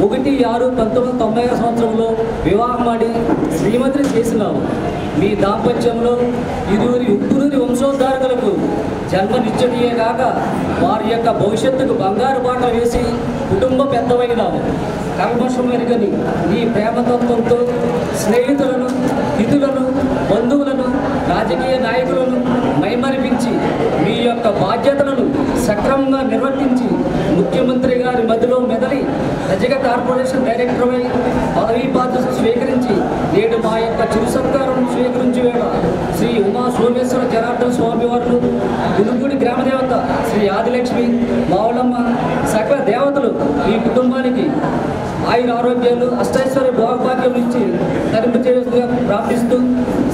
1/6/1990 సంవత్సరంలో వివాహమాడి శ్రీమతిని చేసినావు. మీ దాంపత్యంలో ఇరువురి వంశోద్ధారకులకు జన్మనిచ్చటియే కాక వారి యొక్క భవిష్యత్తుకు బంగారు బాటలు వేసి కుటుంబ పెద్దవైనావు. కల్మషం ఎరుగని నీ ప్రేమతత్వంతో స్నేహితులను, హితులను, బంధువులను, రాజకీయ నాయకులను మైమరిపించి మీ యొక్క బాధ్యతలను సక్రమంగా నిర్వర్తించి ముఖ్యమంత్రి గారి మధ్యలో మెదలి రజక కార్పొరేషన్ డైరెక్టర్పై పదవీ బాధ్యత స్వీకరించి నేడు మా యొక్క చిరు సత్కారం స్వీకరించి వేళ శ్రీ ఉమా సోమేశ్వర జనార్దన స్వామి వారు, గునుగుడి గ్రామదేవత శ్రీ ఆదిలక్ష్మి, మావులమ్మ, సకల దేవతలు ఈ కుటుంబానికి ఆయుర ఆరోగ్యాలు, అష్టైశ్వర్య భోగభాగ్యం నుంచి తరింపు చేస్తుగా ప్రార్థిస్తూ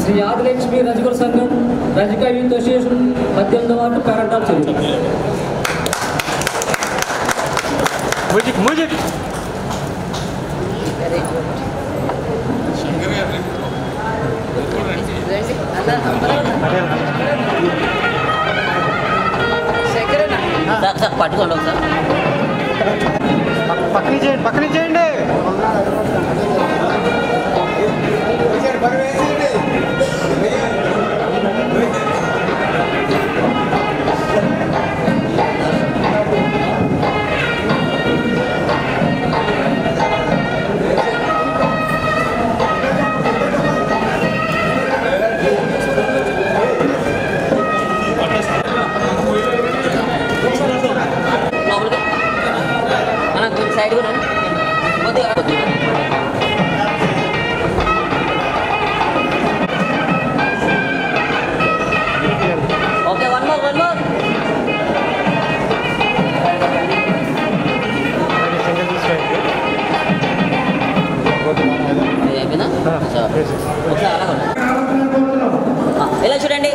శ్రీ ఆదిలక్ష్మి రజకుల సంఘం రజక యూత్ అసోసియేషన్ 18వ వార్డు పేరంటాలు చేస్తారు. పట్టుకోండి ఒకసారి. పక్కన చేయండి. సైడ్ కూడా ఓకే. వన్ మోర్ అయిపోయిందా? ఒకసారి అలాగ ఇలా చూడండి.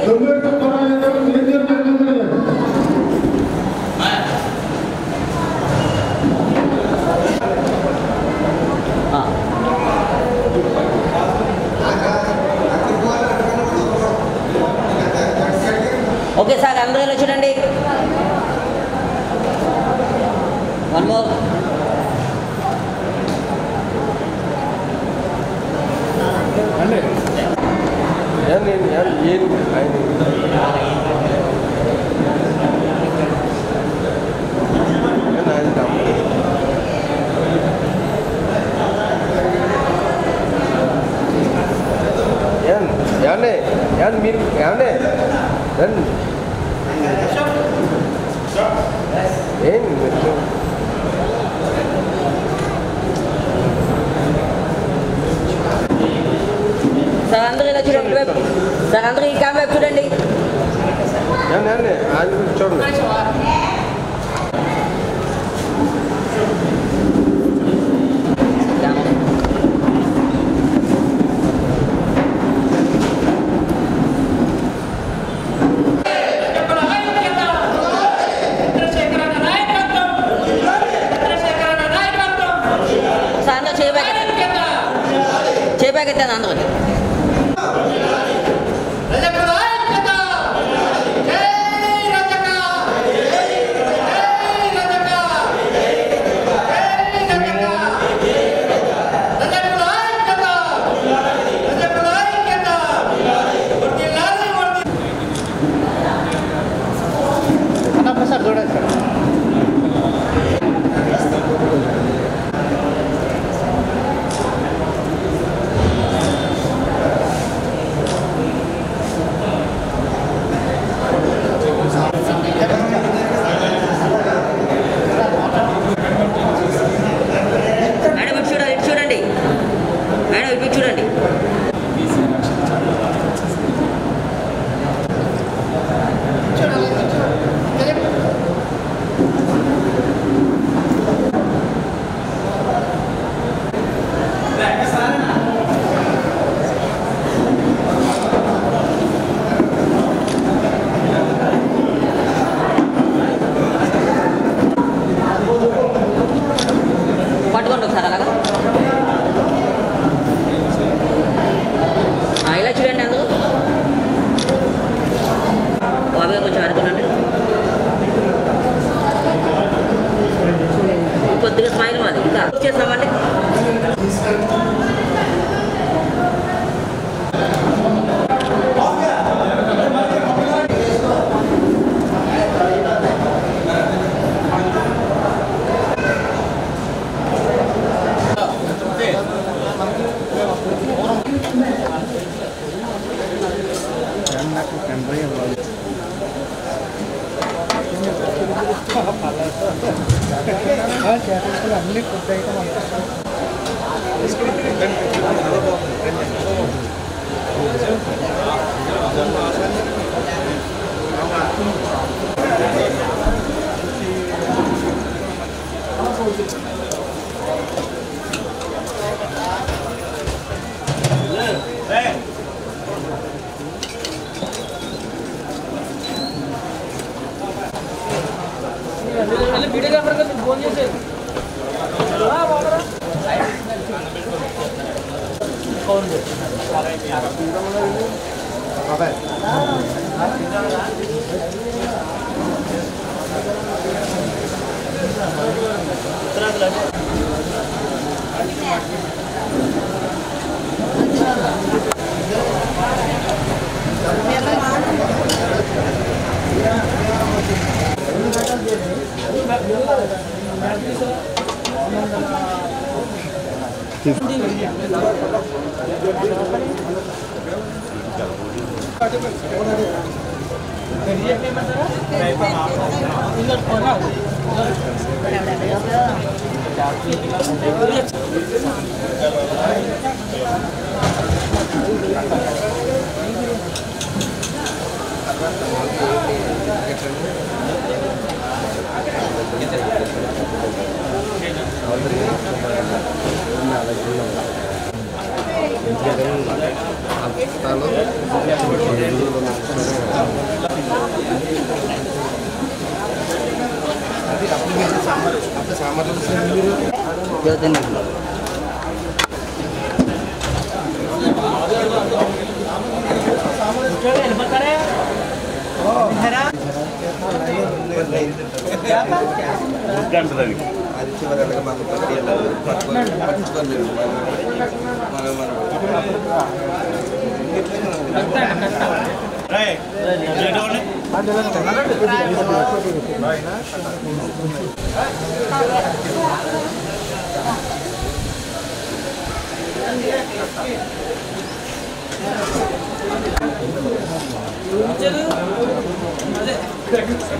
ఏమండి మీరు ఏమండి రండి ఏంటి సార్ అందరూ ఇలా చూడండి సార్ అందరూ ఈ క్యామ్ వైపు చూడండి ఏమండి అది చూడండి చేయబాకెత్తాను అందరూ సార్ చూడండి సార్ పట్టుకోండి ఒకసారి అలాగా ఇలా చూడండి అందరూ బాగా కొంచెం అనుకున్నాండి కొద్దిగా స్మైల్ మాది ఇంకా చేస్తామండి అన్ని ఫుడ్ ఐటమ్ వీడియోగ్రాఫర్ గారు ఫోన్ చేసేది అది చివరగా మాకు పట్టించుకొని Thank you.